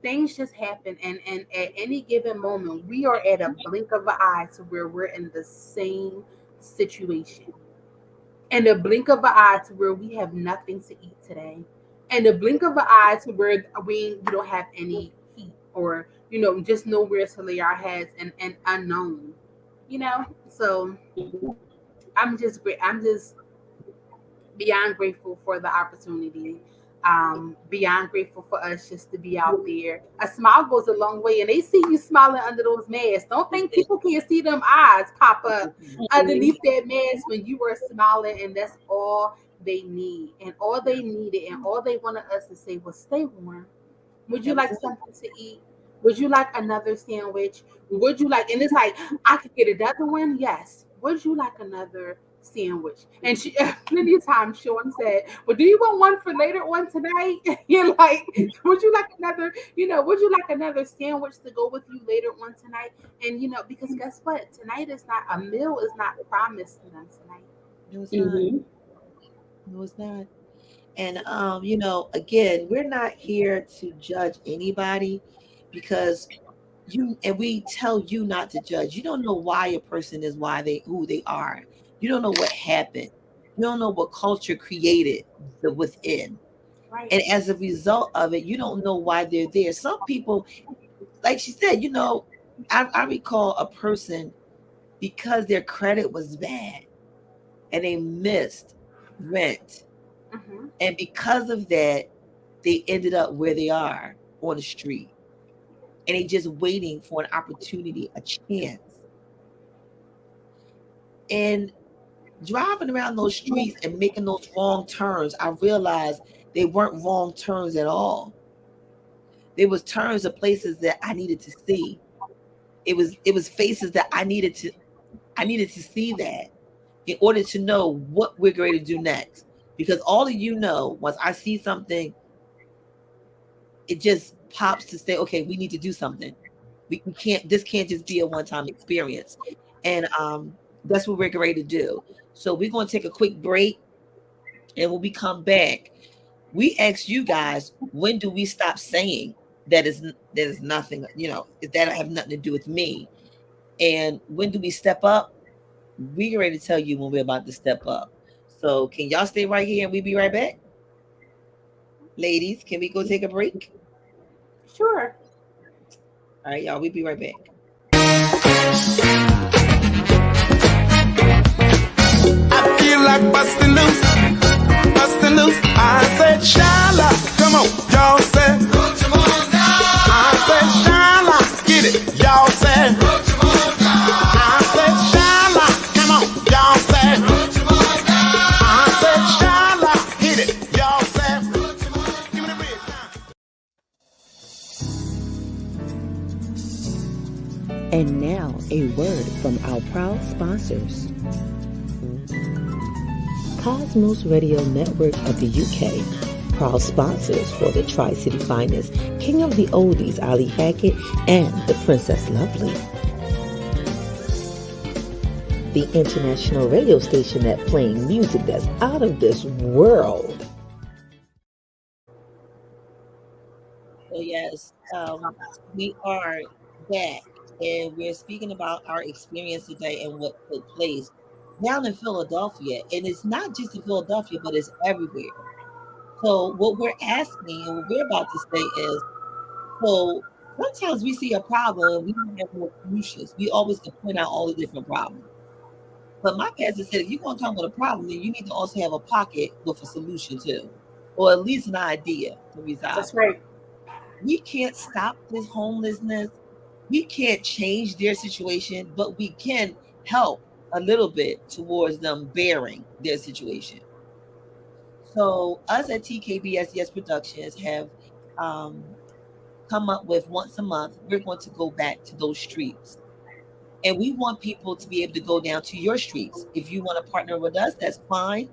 things just happen, and at any given moment, we are at a blink of an eye to where we're in the same situation, and a blink of an eye to where we have nothing to eat today, and a blink of an eye to where we don't have any heat, or you know, just nowhere to lay our heads, and unknown. You know, so. I'm just beyond grateful for the opportunity. Beyond grateful for us just to be out there. A smile goes a long way, and they see you smiling under those masks. Don't think people can't see them eyes pop up underneath that mask when you were smiling, and that's all they need. And all they needed and all they wanted us to say was stay warm. Would you like something to eat? Would you like another sandwich? Would you like, and it's like, I could get another one? Yes. Would you like another sandwich? And she, plenty of times, Sean said, well, do you want one for later on tonight? You're like, would you like another, would you like another sandwich to go with you later on tonight? And, because guess what? Tonight is not, a meal is not promised to them tonight. No, it's not. No, it's not. And, again, we're not here to judge anybody because we tell you not to judge. You don't know why a person is who they are. You don't know what happened. You don't know what culture created within. Right. And as a result of it, you don't know why they're there. Some people, like she said, I recall a person because their credit was bad and they missed rent. Mm-hmm. And because of that, they ended up where they are on the street. And they just waiting for an opportunity, a chance. And driving around those streets and making those wrong turns, I realized they weren't wrong turns at all. There was turns of places that I needed to see. It was faces that I needed to see that in order to know what we're going to do next. Because all of once I see something, it just pops to say, okay, we need to do something. This can't just be a one-time experience. And that's what we're ready to do. So we're going to take a quick break. And when we come back, we ask you guys, when do we stop saying that is nothing, that have nothing to do with me? And when do we step up? We're ready to tell you when we're about to step up. So can y'all stay right here and we'll be right back? Ladies, can we go take a break? Sure. All right, y'all, we'll be right back. I feel like busting loose. I said, Shala, come on, y'all said. I said, Shala, get it, y'all said. I said, Shala, come on, y'all said. I said, Shala, hit it, y'all said. Give me the big time. And now, a word from our proud sponsors. Cosmos Radio Network of the UK, proud sponsors for the Tri-City Finest, King of the Oldies, Ali Hackett, and the Princess Lovely. The international radio station that playing music that's out of this world. So yes, we are back, and we're speaking about our experience today and what took place down in Philadelphia. And it's not just in Philadelphia, but it's everywhere. So what we're asking and what we're about to say is, so sometimes we see a problem, we don't have no solutions. We always can point out all the different problems. But my pastor said, if you're going to come with a problem, then you need to also have a pocket with a solution too, or at least an idea to resolve. That's right. We can't stop this homelessness. We can't change their situation, but we can help a little bit towards them bearing their situation. So us at TKBSDS Productions have come up with once a month, we're going to go back to those streets. And we want people to be able to go down to your streets. If you want to partner with us, that's fine.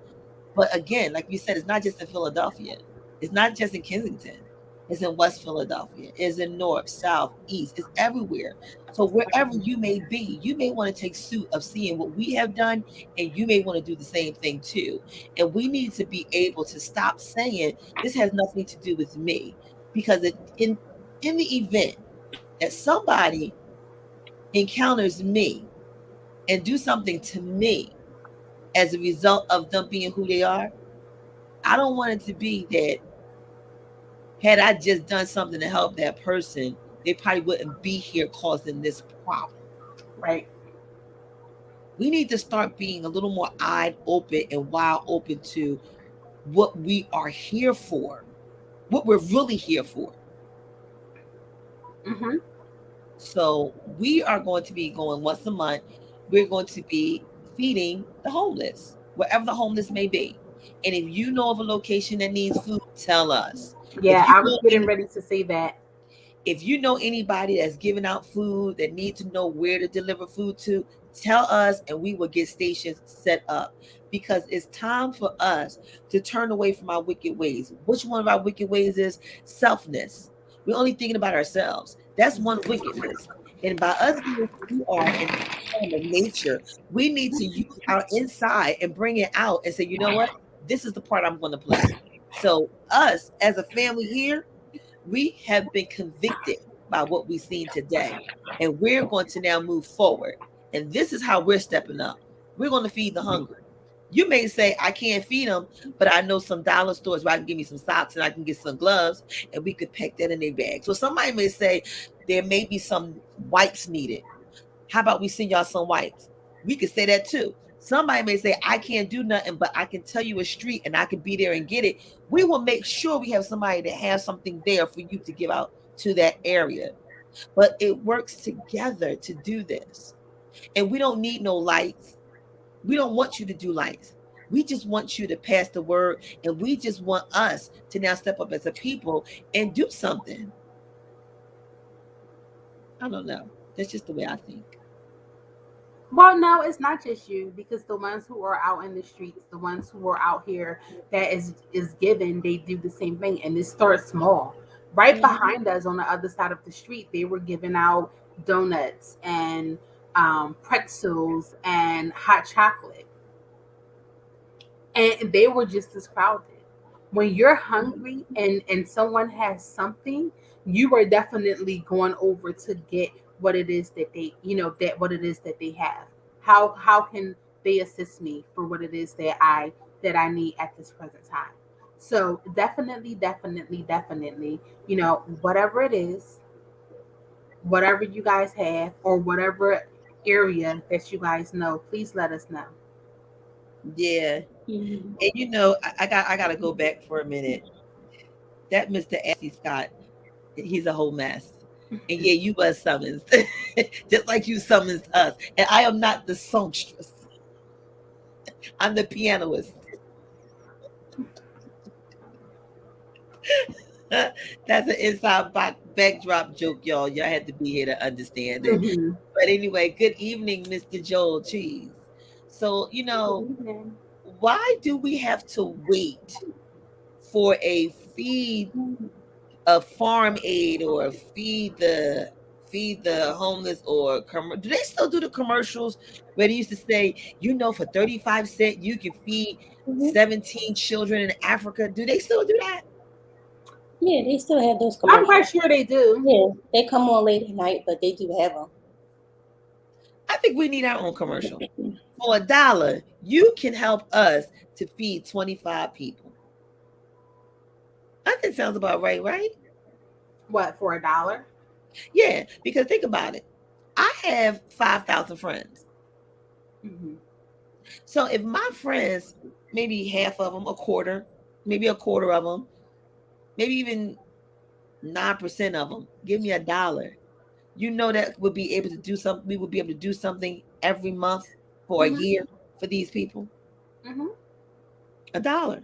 But again, like we said, it's not just in Philadelphia. It's not just in Kensington. It's in West Philadelphia. It's in North, South, East. It's everywhere. So wherever you may be, you may want to take suit of seeing what we have done, and you may want to do the same thing too. And we need to be able to stop saying this has nothing to do with me, because in the event that somebody encounters me and do something to me as a result of them being who they are, I don't want it to be that had I just done something to help that person, they probably wouldn't be here causing this problem. Right. We need to start being a little more eyed open and wide open to what we are here for, what we're really here for. Mm-hmm. So we are going to be going once a month. We're going to be feeding the homeless, wherever the homeless may be. And if you know of a location that needs food, tell us. Yeah, I was getting ready to say that. If you know anybody that's giving out food that needs to know where to deliver food to, tell us and we will get stations set up, because it's time for us to turn away from our wicked ways. Which one of our wicked ways is selfness? We're only thinking about ourselves. That's one wickedness. And by us being who we are in the form of nature, we need to use our inside and bring it out and say, you know what? This is the part I'm going to play. So us as a family here, we have been convicted by what we've seen today, and we're going to now move forward. And this is how we're stepping up. We're going to feed the hungry. You may say, I can't feed them, but I know some dollar stores where I can give me some socks and I can get some gloves, and we could pack that in their bag. So somebody may say there may be some wipes needed. How about we send y'all some wipes? We could say that too. Somebody may say, I can't do nothing, but I can tell you a street and I can be there and get it. We will make sure we have somebody that has something there for you to give out to that area. But it works together to do this. And we don't need no lights. We don't want you to do lights. We just want you to pass the word, and we just want us to now step up as a people and do something. I don't know. That's just the way I think. Well, no, it's not just you, because the ones who are out in the streets, the ones who are out here that is given, they do the same thing, and it starts small. Right behind us on the other side of the street, they were giving out donuts and pretzels and hot chocolate, and they were just as crowded. When you're hungry and someone has something, you are definitely going over to get what it is that they, that what it is that they have. How can they assist me for what it is that I need at this present time? So definitely, whatever it is, whatever you guys have, or whatever area that you guys know, please let us know. Yeah. Mhm. And I gotta go back for a minute. That Mr. Ashley Scott, he's a whole mess. And yeah, you was summoned, just like you summoned us. And I am not the songstress. I'm the pianist. That's an inside backdrop joke, y'all. Y'all had to be here to understand it. Mhm. But anyway, good evening, Mr. Joel Cheese. So, Good evening. why do we have to wait for a farm aid or feed the homeless or do they still do the commercials where they used to say, for 35 cents you can feed Mhm. 17 children in Africa? Do they still do that? Yeah, they still have those I'm quite commercials. sure they do. Yeah, they come on late at night, but they do have them. I think we need our own commercial. For $1, you can help us to feed 25 people. I think sounds about right, right? What, for $1? Yeah, because think about it. I have 5,000 friends. Mm-hmm. So if my friends, maybe half of them, maybe a quarter of them, maybe even 9% of them give me $1, that would be able to do something. We would be able to do something every month for a Mm-hmm. year for these people. Mm-hmm. $1.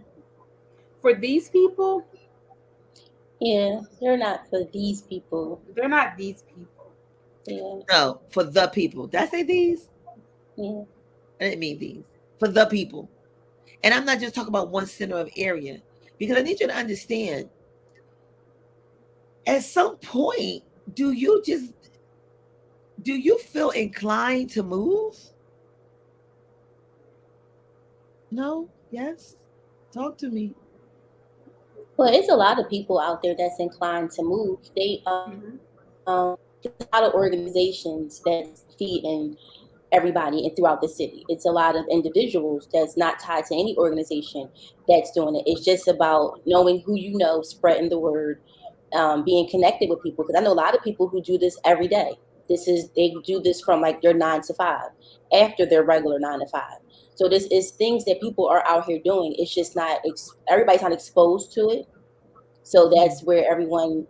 For these people, Yeah, they're not for these people. they're not these people. Yeah, No, for the people. Did I say these? yeah. I didn't mean these. For the people. And I'm not just talking about one center of area, because I need you to understand, at some point, do you just do you feel inclined to move? No? Yes? Talk to me. Well, it's a lot of people out there that's inclined to move. Mm-hmm. There's a lot of organizations that's feeding everybody and throughout the city. It's a lot of individuals that's not tied to any organization that's doing it. It's just about knowing who you know, spreading the word, being connected with people. Because I know a lot of people who do this every day. They do this from like their 9 to 5 after their regular 9 to 5. So this is things that people are out here doing. It's just not everybody's not exposed to it. So that's where everyone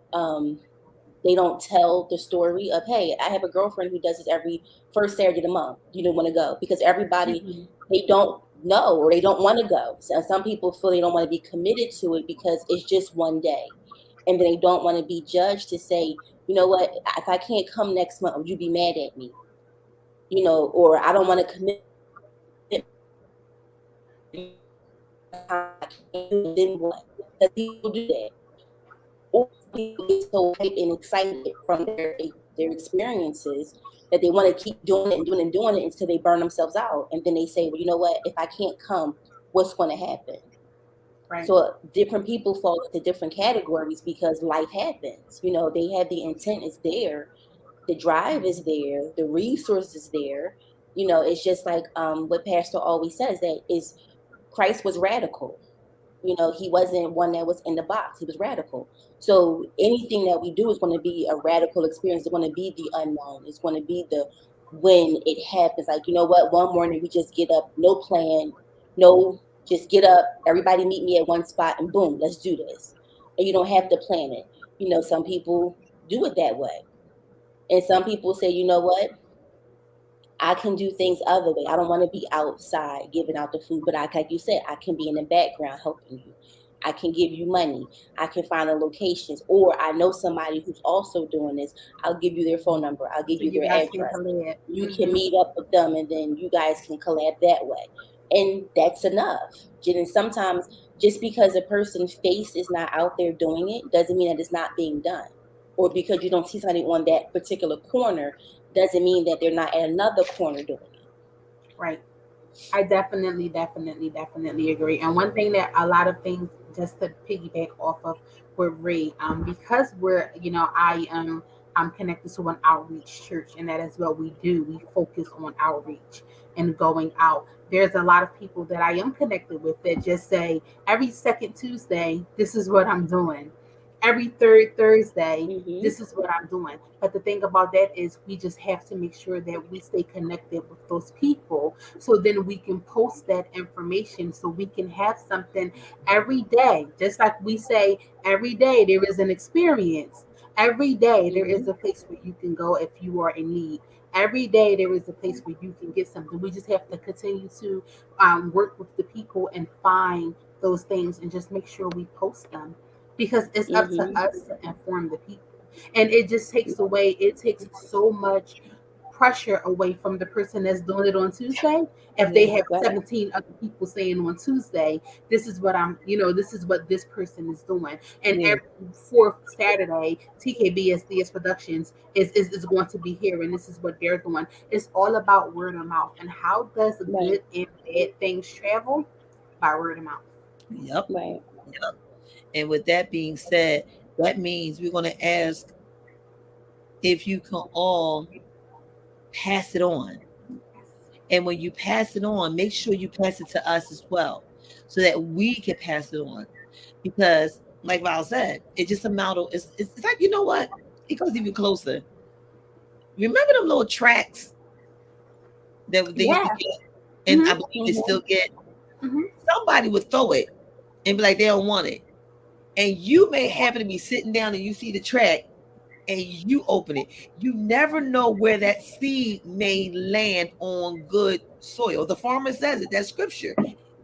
they don't tell the story of, hey, I have a girlfriend who does this every first Saturday of the month. You don't want to go because everybody Mm-hmm. they don't know or they don't want to go. So some people feel they don't want to be committed to it because it's just one day, and then they don't want to be judged to say, you know what, if I can't come next month, would you be mad at me? Or I don't want to commit then what? Because people do that. Or people get so hyped and excited from their experiences that they want to keep doing it and doing it and doing it until they burn themselves out. And then they say, well, you know what? If I can't come, what's going to happen? Right. So different people fall into different categories because life happens. They have the intent is there, the drive is there, the resource is there. It's just like what Pastor always says that is Christ was radical. He wasn't one that was in the box. He was radical. So anything that we do is going to be a radical experience. It's going to be the unknown. It's going to be the when it happens. Like, you know what? One morning we just get up, no plan, no, just get up. Everybody meet me at one spot and boom, let's do this. And you don't have to plan it. Some people do it that way. And some people say, you know what? I can do things other way. I don't want to be outside giving out the food, but like you said, I can be in the background helping you. I can give you money. I can find the locations, or I know somebody who's also doing this. I'll give you their phone number. I'll give So you you their guys can address. collab. You can Mm-hmm. meet up with them, and then you guys can collab that way. And that's enough. And sometimes just because a person's face is not out there doing it doesn't mean that it's not being done. Or because you don't see somebody on that particular corner doesn't mean that they're not at another corner doing it. Right. I definitely, definitely, definitely agree. And one thing that a lot of things, just to piggyback off of what Ray, because we're, I'm connected to an outreach church, and that is what we do. We focus on outreach and going out. There's a lot of people that I am connected with that just say every second Tuesday, this is what I'm doing. Every third Thursday, Mm-hmm. this is what I'm doing. But the thing about that is we just have to make sure that we stay connected with those people so then we can post that information so we can have something every day. Just like we say, every day there is an experience. Every day there Mm-hmm. is a place where you can go if you are in need. Every day there is a place where you can get something. We just have to continue to work with the people and find those things and just make sure we post them because it's up to Mm-hmm. us to inform the people. And it just takes away, it takes so much pressure away from the person that's doing it on Tuesday. If they have Right. 17 other people saying on Tuesday, this is what this is what this person is doing. And Yeah. every fourth Saturday, TKBSDS Productions is going to be here, and this is what they're doing. It's all about word of mouth. And how does Right. good and bad things travel? By word of mouth. Yep. Right. Yep. And with that being said, that means we're going to ask if you can all pass it on. And when you pass it on, make sure you pass it to us as well, so that we can pass it on. Because, like Val said, it's just a model. It's like, you know what? It goes even closer. Remember them little tracks that they used to Yeah. get, and I Mm-hmm. believe they still get. Mm-hmm. Somebody would throw it and be like, they don't want it, and you may happen to be sitting down and you see the track and you open it. You never know where that seed may land on good soil. The farmer says it. That's scripture.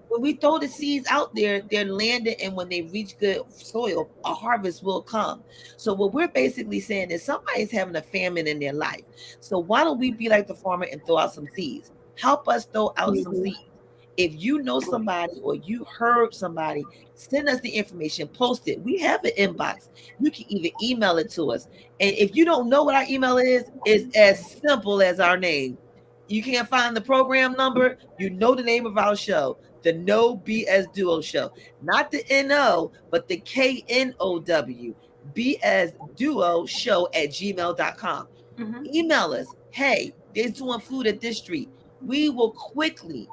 When we throw the seeds out there, they're landed, and when they reach good soil, a harvest will come. So what we're basically saying is somebody's having a famine in their life. So why don't we be like the farmer and throw out some seeds? Help us throw out some Mm-hmm. seeds. If you know somebody or you heard somebody, send us the information, post it. We have an inbox. You can even email it to us. And if you don't know what our email is, it's as simple as our name. You can't find the program number, you know the name of our show, the No BS Duo Show. Not the NO, but the KNOW. BS Duo Show at gmail.com. Mm-hmm. Email us. Hey, they're doing food at this street. We will quickly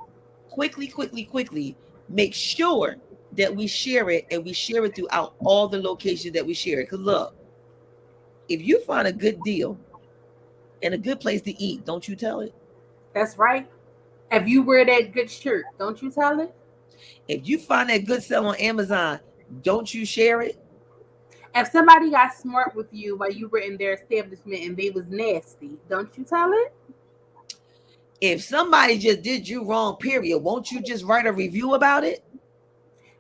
make sure that we share it, and we share it throughout all the locations that we share it. Because look, if you find a good deal and a good place to eat, don't you tell it. That's right. If you wear that good shirt, don't you tell it? If you find that good sale on Amazon, don't you share it. If somebody got smart with you while you were in their establishment and they was nasty, don't you tell it? If somebody just did you wrong, period, won't you just write a review about it?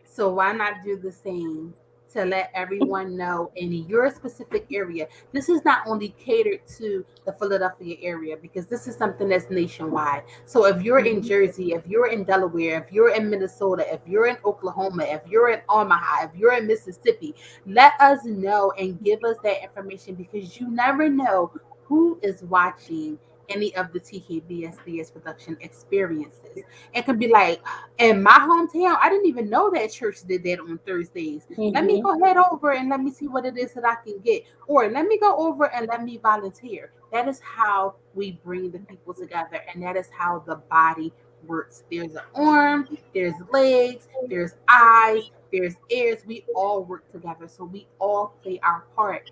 So why not do the same to let everyone know in your specific area? This is not only catered to the Philadelphia area, because this is something that's nationwide. So if you're in Mm-hmm. Jersey, if you're in Delaware, if you're in Minnesota, if you're in Oklahoma, if you're in Omaha, if you're in Mississippi, let us know and give us that information, because you never know who is watching any of the TKBSDS production experiences. It could be like, in my hometown, I didn't even know that church did that on Thursdays. Let me Mm-hmm. go head over and let me see what it is that I can get. Or let me go over and let me volunteer. That is how we bring the people together. And that is how the body works. There's an arm, there's legs, there's eyes, there's ears. We all work together. So we all play our part,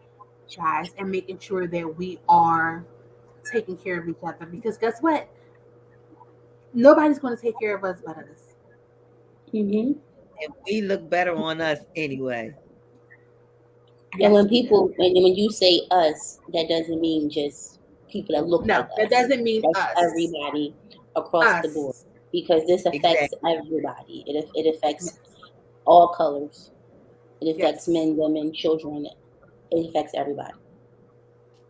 guys, and making sure that we are taking care of each other. Because guess what? Nobody's going to take care of us but us. Mm-hmm. And we look better on us anyway. And Yes, when we do. people, when you say us, that doesn't mean just people that look like No, that us. doesn't mean That's us. everybody across the board, Us. because this affects Exactly. everybody. It Yes. affects all colors. It affects Yes. men, women, children. It affects everybody.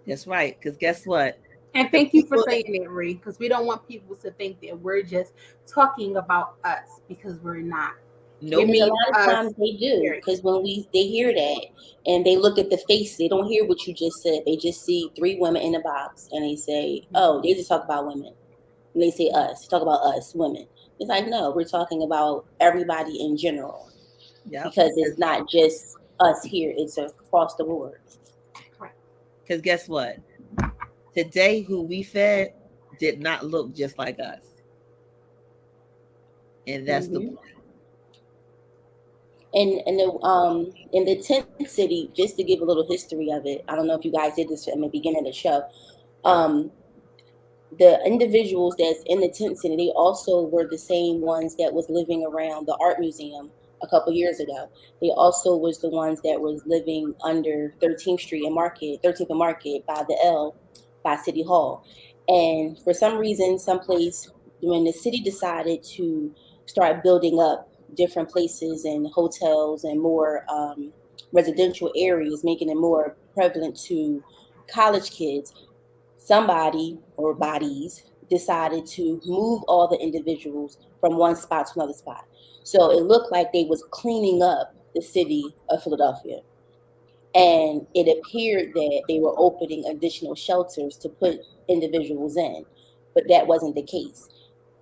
That's right. Because guess what? And The thank you for people that saying that, Ree, because we don't want people to think that we're just talking about us, because we're not. We nope. And a mean lot of us, times they do, period. because when they hear that and they look at the face, they don't hear what you just said. They just see three women in a box and they say, "Oh, they just talk about women." And they say us, talk about us, women. It's like, no, we're talking about everybody in general, Yep. because it's not just us here, it's across the board. Correct. Because guess what? Today, who we fed did not look just like us. And that's the Hmm. point. And in the tent city, just to give a little history of it, I don't know if you guys did this in the beginning of the show. Um, the individuals that's in the tent city, they also were the same ones that was living around the art museum a couple years ago. They also was the ones that was living under 13th Street and Market, 13th and Market by the L, by City Hall. And for some reason, someplace when the city decided to start building up different places and hotels and more residential areas, making it more prevalent to college kids, somebody or bodies decided to move all the individuals from one spot to another spot. So it looked like they was cleaning up the city of Philadelphia. And it appeared that they were opening additional shelters to put individuals in, but that wasn't the case.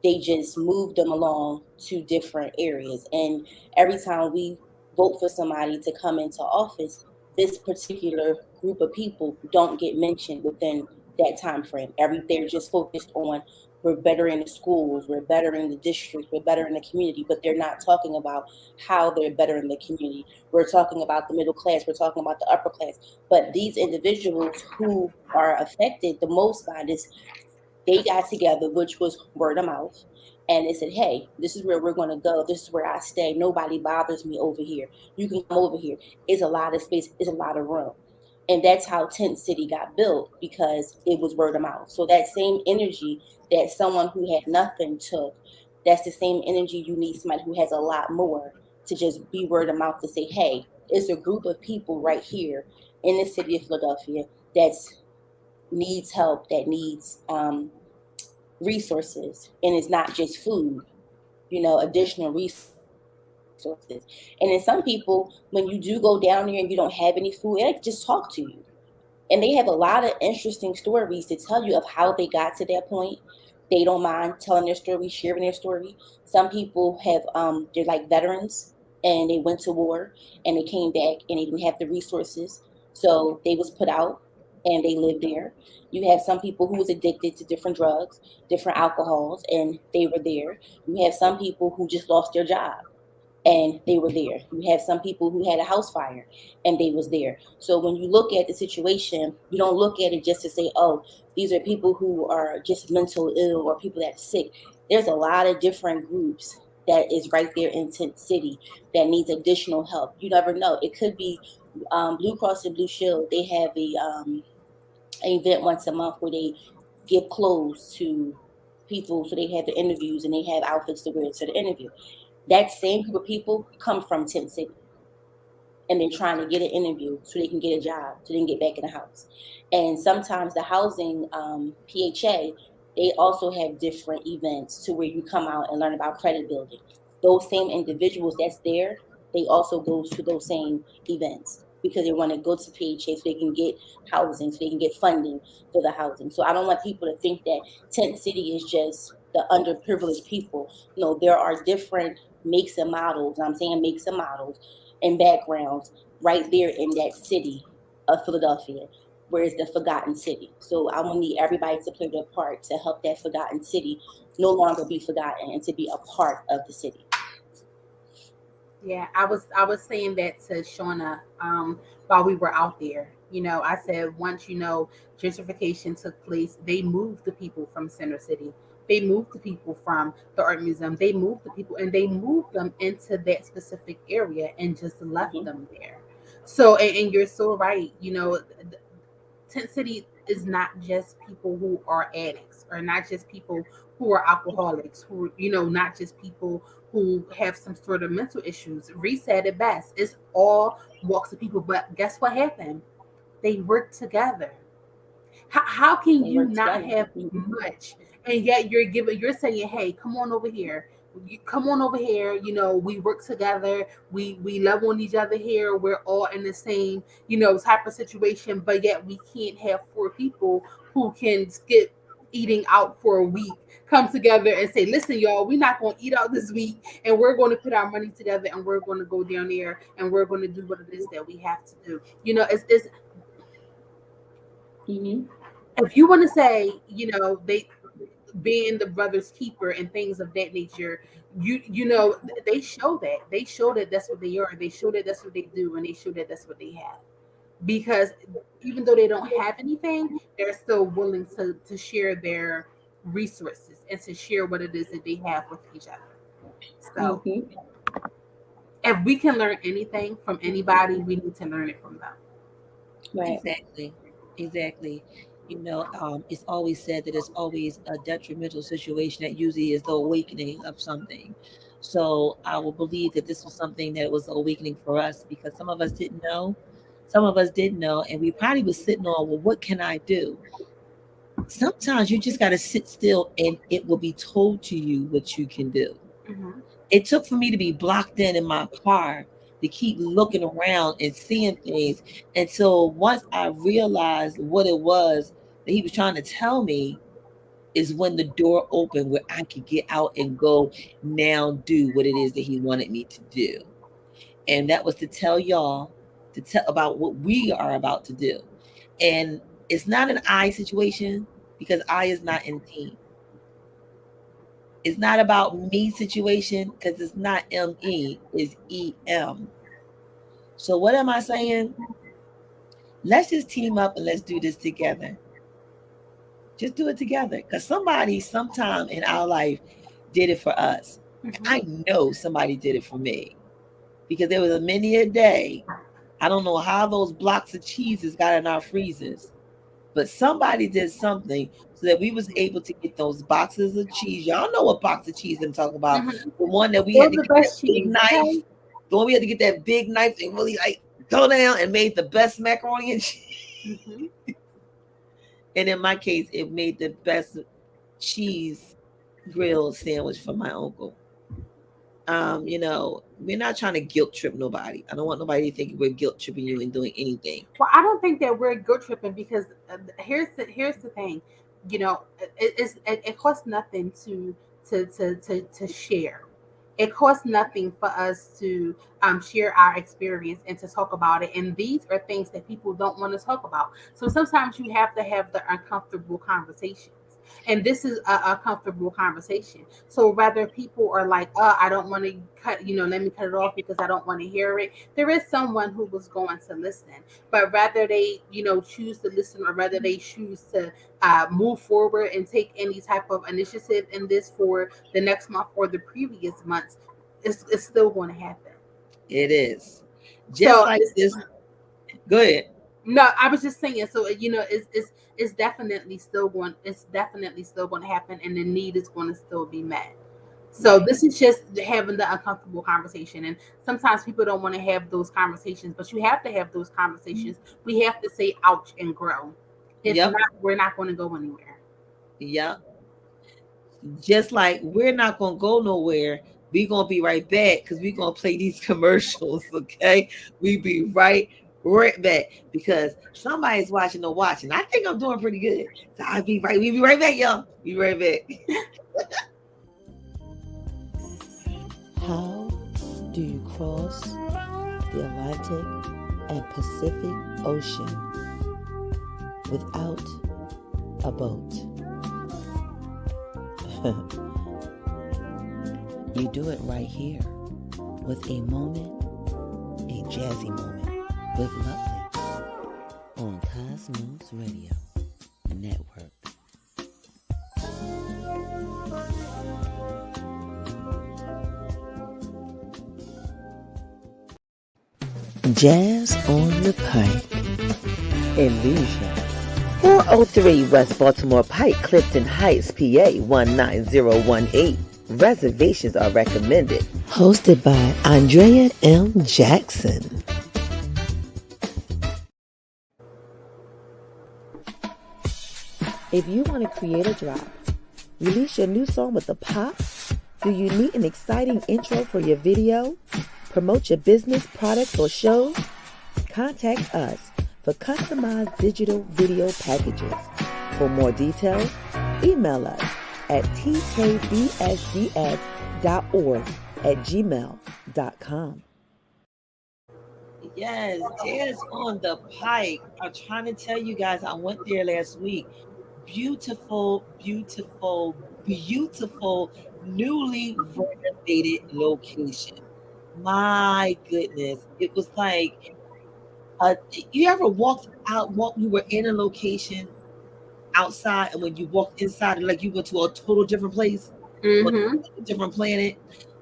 They just moved them along to different areas. And every time we vote for somebody to come into office, this particular group of people don't get mentioned within that time frame. They're just focused on we're bettering the schools, we're bettering the district, we're bettering the community, but they're not talking about how they're bettering the community. We're talking about the middle class, we're talking about the upper class. But these individuals who are affected the most by this, they got together, which was word of mouth, and they said, "Hey, this is where we're going to go. This is where I stay. Nobody bothers me over here. You can come over here. It's a lot of space. It's a lot of room." And that's how Tent City got built, because it was word of mouth. So that same energy that someone who had nothing took, that's the same energy you need somebody who has a lot more to just be word of mouth to say, "Hey, it's a group of people right here in the city of Philadelphia that's needs help, that needs resources, and it's not just food, additional resources." And then some people, when you do go down there and you don't have any food, they like just talk to you. And they have a lot of interesting stories to tell you of how they got to that point. They don't mind telling their story, sharing their story. Some people have they're like veterans, and they went to war and they came back and they didn't have the resources, so they was put out and they lived there. You have some people who was addicted to different drugs, different alcohols, and they were there. You have some people who just lost their job and they were there. You have some people who had a house fire and they was there. So when you look at the situation, you don't look at it just to say, "Oh, these are people who are just mental ill or people that are sick." There's a lot of different groups that is right there in Tent City that needs additional help. You never know. It could be Blue Cross and Blue Shield. They have an event once a month where they give clothes to people, so they have the interviews and they have outfits to wear to the interview. That same group of people come from Tent City, and they're trying to get an interview so they can get a job, so they can get back in the house. And sometimes the housing PHA, they also have different events to where you come out and learn about credit building. Those same individuals that's there, they also go to those same events because they want to go to PHA so they can get housing, so they can get funding for the housing. So I don't want people to think that Tent City is just the underprivileged people. No, there are different makes and models, and I'm saying makes and models and backgrounds right there in that city of Philadelphia, where it's the forgotten city. So I want to need everybody to play their part to help that forgotten city no longer be forgotten and to be a part of the city. Yeah, I was saying that to Shauna while we were out there. I said once gentrification took place, they moved the people from Center City. They moved the people from the art museum. They moved the people and they moved them into that specific area and just left Mm-hmm. them there. So and you're so right. Tent City is not just people who are addicts or not just people who are alcoholics, who, not just people who have some sort of mental issues. Reese said it best. It's all walks of people. But guess what happened? They work together. How can They you work not together. have Mm-hmm. much and yet you're saying, hey, come on over here. You come on over here. We work together. We love on each other here. We're all in the same, type of situation, but yet we can't have four people who can skip eating out for a week come together and say, listen, y'all, we're not going to eat out this week and we're going to put our money together and we're going to go down there and we're going to do what it is that we have to do. It's Mm-hmm. if you want to say, they being the brother's keeper and things of that nature, they show that that's what they are. They show that that's what they do, and they show that that's what they have. Because even though they don't have anything, they're still willing to share their resources and to share what it is that they have with each other. So Mm-hmm. if we can learn anything from anybody, we need to learn it from them. Right. Exactly. Exactly. It's always said that it's always a detrimental situation that usually is the awakening of something. So I will believe that this was something that was awakening for us because some of us didn't know. Some of us didn't know, and we probably was sitting on, well, what can I do? Sometimes you just got to sit still and it will be told to you what you can do. Mhm. It took for me to be blocked in my car to keep looking around and seeing things until once I realized what it was that he was trying to tell me is when the door opened where I could get out and go now do what it is that he wanted me to do. And that was to tell y'all to tell about what we are about to do. And it's not an I situation because I is not in team. It's not about me situation because it's not ME, it's EM. So what am I saying? Let's just team up and let's do this together. Just do it together. Because somebody sometime in our life did it for us. Mhm. I know somebody did it for me. Because there was a many a day. I don't know how those blocks of cheeses got in our freezers. But somebody did something so that we was able to get those boxes of cheese. Y'all know what box of cheese I'm talking about. Mhm. The one that we had Those to the get that best big cheese, knife. okay? The one we had to get that big knife and really like go down and made the best macaroni and cheese. Mhm. And in my case, it made the best cheese grilled sandwich for my uncle. We're not trying to guilt trip nobody. I don't want nobody to think we're guilt tripping you and doing anything. Well, I don't think that we're guilt tripping because here's the thing, it costs nothing to share. It costs nothing for us to share our experience and to talk about it. And these are things that people don't want to talk about. So sometimes you have to have the uncomfortable conversations. And this is a comfortable conversation. So whether people are like, oh, I don't want to cut, let me cut it off because I don't want to hear it. There is someone who was going to listen, but rather they, choose to listen or rather they choose to move forward and take any type of initiative in this for the next month or the previous months, it's still going to happen. It is. Just So like this. Go ahead. no, I was just saying. So it's definitely still going. It's definitely still going to happen, and the need is going to still be met. So Right. this is just having the uncomfortable conversation, and sometimes people don't want to have those conversations, but you have to have those conversations. We have to say "ouch" and grow. If Yep. not, we're not going to go anywhere. Yep. Just like we're not gonna go nowhere. We're gonna be right back because we're gonna play these commercials, okay? We be right back because somebody's watching or watching. I think I'm doing pretty good. So we be right back, y'all. Be right back. How do you cross the Atlantic and Pacific Ocean without a boat? You do it right here with a jazzy moment with Lovely on Cosmos Radio Network. Jazz on the Pike. Illusion. 403 West Baltimore Pike, Clifton Heights, PA 19018. Reservations are recommended. Hosted by Andrea M. Jackson. If you want to create a drop, release your new song with a pop, do you need an exciting intro for your video? Promote your business, products, or shows? Contact us for customized digital video packages. For more details, email us at tkbsds.org@gmail.com. Yes, Jazz on the Pike. I'm trying to tell you guys, I went there last week. Beautiful, beautiful, beautiful, newly renovated location. My goodness. It was like you ever you were in a location outside, and when you walked inside, like you went to a total different place, or Mm-hmm. a different planet.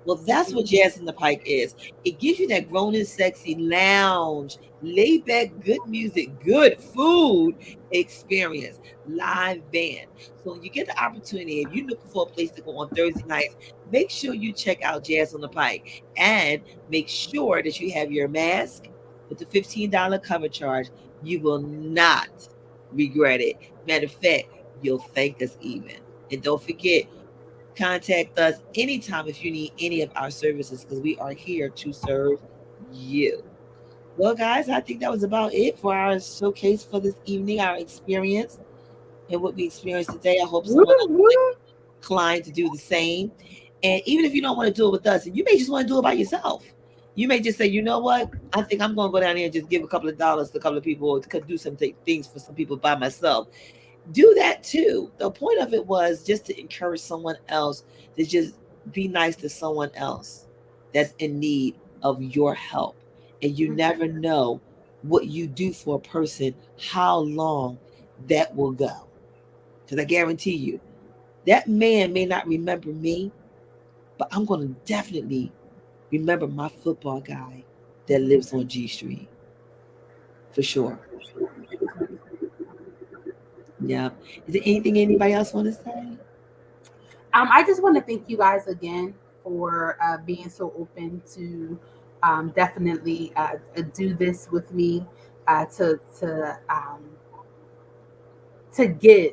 Well, that's what Jazz in the Pike is. It gives you that grown and sexy lounge, laid back, good music, good food experience, live band. So when you get the opportunity, if you're looking for a place to go on Thursday nights, make sure you check out Jazz on the Pike and make sure that you have your mask with the $15 cover charge. You will not regret it. Matter of fact, you'll thank us even. And don't forget, contact us anytime if you need any of our services, because we are here to serve you. Well, guys, I think that was about it for our showcase for this evening, our experience and what we experienced today. I hope someone else is inclined to do the same. And even if you don't want to do it with us, and you may just want to do it by yourself, you may just say, you know what? I think I'm going to go down here and just give a couple of dollars to a couple of people to do some things for some people by myself. Do that too. The point of it was just to encourage someone else to just be nice to someone else that's in need of your help. And you never know what you do for a person, how long that will go. Because I guarantee you, that man may not remember me, but I'm going to definitely remember my football guy that lives on G Street. For sure. Yeah. Is there anything anybody else want to say? I just want to thank you guys again for being so open to definitely do this with me, to give.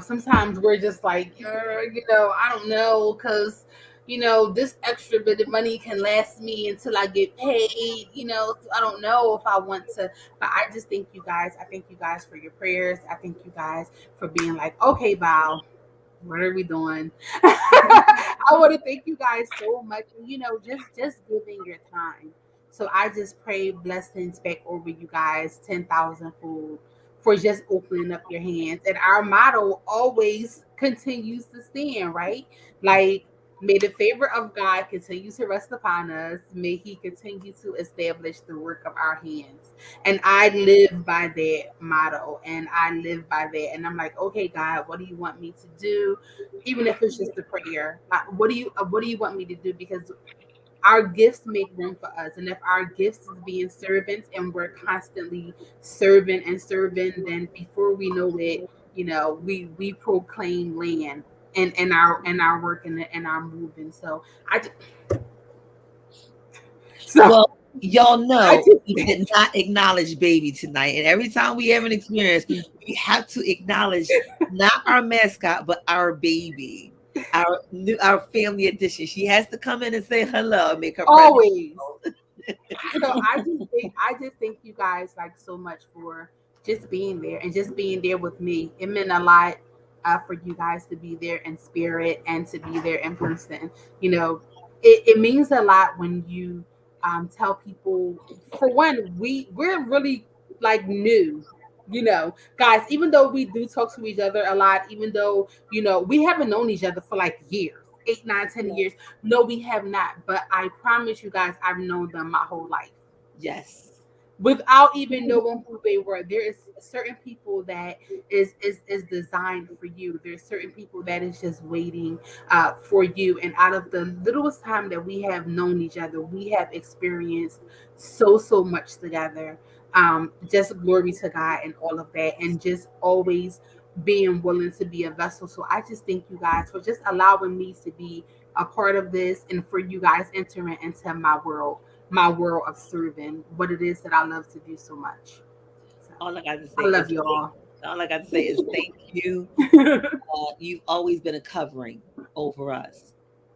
Sometimes we're just like, I don't know, because this extra bit of money can last me until I get paid. So I don't know if I want to, but I just thank you guys. I thank you guys for your prayers. I thank you guys for being like, okay, Val, what are we doing? I want to thank you guys so much. Just giving your time. So I just pray blessings back over you guys, 10,000 fold, for just opening up your hands. And our motto always continues to stand, right? Like, may the favor of God continue to rest upon us. May He continue to establish the work of our hands. And I live by that motto, and I live by that. And I'm like, okay, God, what do you want me to do? Even if it's just a prayer, what do you want me to do? Because our gifts make room for us, and if our gifts is being servants and we're constantly serving and serving, then before we know it, we proclaim land and our work and our moving. So Well, y'all I know just we did not acknowledge baby tonight. And every time we have an experience, we have to acknowledge not our mascot, but our baby, our family edition. She has to come in and say hello and make her presence. always. So I just thank you guys like so much for just being there and just being there with me. It meant a lot for you guys to be there in spirit and to be there in person. It means a lot when you tell people. For one, we're really like new. Guys, even though we do talk to each other a lot, even though we haven't known each other for like years, 8, 9, 10 years. No, we have not. But I promise you guys, I've known them my whole life Yes. without even knowing who they were. There is certain people that is designed for you. There's certain people that is just waiting for you. And out of the littlest time that we have known each other, we have experienced so much together. Just glory to God and all of that, and just always being willing to be a vessel. So I just thank you guys for just allowing me to be a part of this, and for you guys entering into my world of serving, what it is that I love to do so much. So, All I got to I say love is you all. all I got to say is thank you. You've always been a covering over us.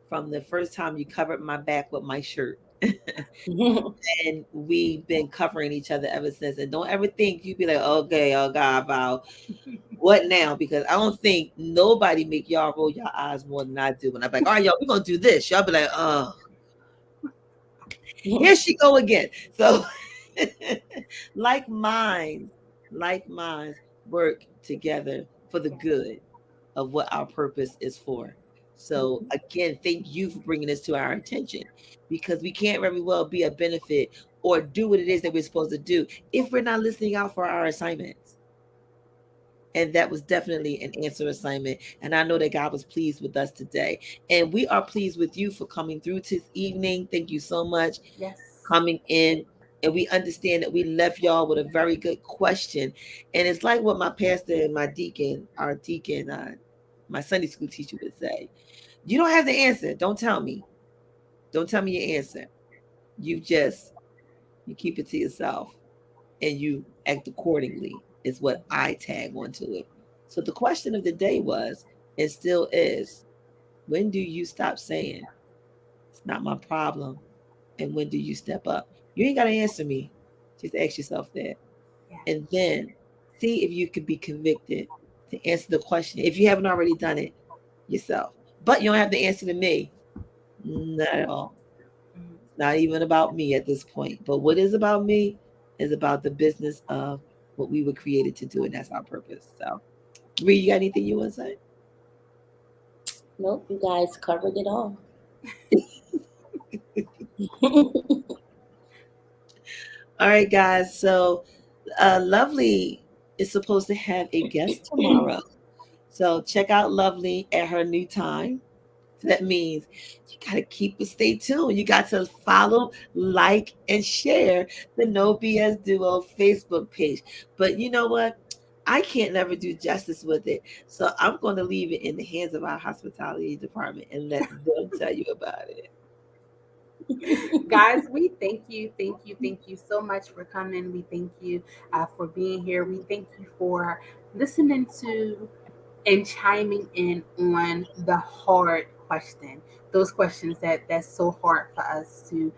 From the first time you covered my back with my shirt. And we've been covering each other ever since. And don't ever think you be like, okay, oh God, Val, what now? Because I don't think nobody make y'all roll your eyes more than I do. When I'm like, all right, y'all, we're gonna do this. Y'all be like, oh, here she go again. So like minds work together for the good of what our purpose is for. So again, thank you for bringing this to our attention, because we can't very well be a benefit or do what it is that we're supposed to do if we're not listening out for our assignments. And that was definitely an answer assignment. And I know that God was pleased with us today. And we are pleased with you for coming through this evening. Thank you so much Yes. coming in. And we understand that we left y'all with a very good question. And it's like what my pastor and my deacon, my Sunday school teacher would say. You don't have the answer. Don't tell me. Don't tell me your answer. You keep it to yourself and you act accordingly is what I tag onto it. So the question of the day was, and still is, when do you stop saying, it's not my problem? And when do you step up? You ain't got to answer me. Just ask yourself that. Yeah. And then see if you can be convicted to answer the question if you haven't already done it yourself. But you don't have to answer to me. Not at all. Mhm. It's not even about me at this point. But what is about me is about the business of what we were created to do, and that's our purpose. So, Ree, you got anything you want to say? Nope, you guys covered it all. All right, guys. So, Lovely is supposed to have a guest tomorrow. So, check out Lovely at her new time. So that means you got to keep it, stay tuned. You got to follow, like, and share the No BS Duo Facebook page. But you know what? I can't never do justice with it. So I'm going to leave it in the hands of our hospitality department and let them tell you about it. Guys, we thank you so much for coming. We thank you for being here. We thank you for listening to and chiming in on the hard question, those questions that's so hard for us to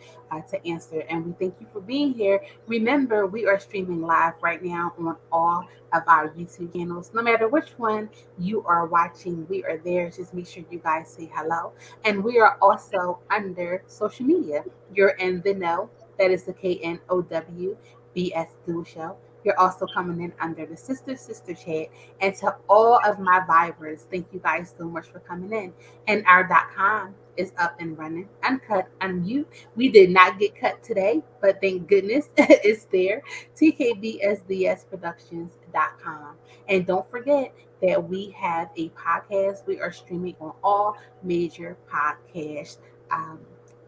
answer. And we thank you for being here. Remember, we are streaming live right now on all of our YouTube channels. No matter which one you are watching, we are there. Just make sure you guys say hello. And we are also under social media. You're in the know. That is the KNOW Show. You're also coming in under the Sister chat. And to all of my vibers, thank you guys so much for coming in. And our .com is up and running, uncut, unmute. We did not get cut today, but thank goodness it's there. TKBSDSproductions.com. And don't forget that we have a podcast. We are streaming on all major um,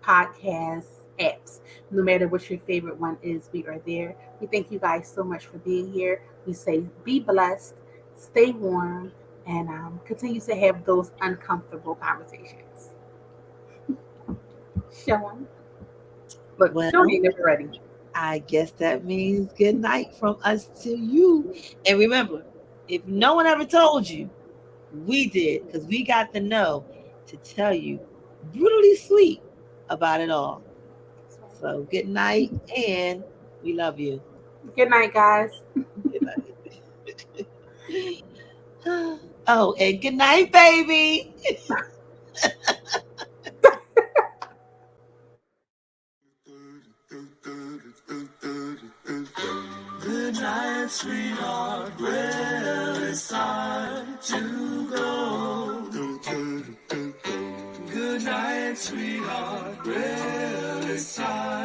podcast apps. No matter what your favorite one is, we are there. We thank you guys so much for being here. We say be blessed, stay warm, and continue to have those uncomfortable conversations. Sean, look, Sean ain't Well, never ready. I guess that means good night from us to you. And remember, if no one ever told you, we did, because we got the know to tell you brutally sweet about it all. So good night, and we love you. Good night, guys. Good night. Oh, and good night, baby. Good night, sweetheart. Well, it's time to go. Good night, sweetheart. Well, it's time.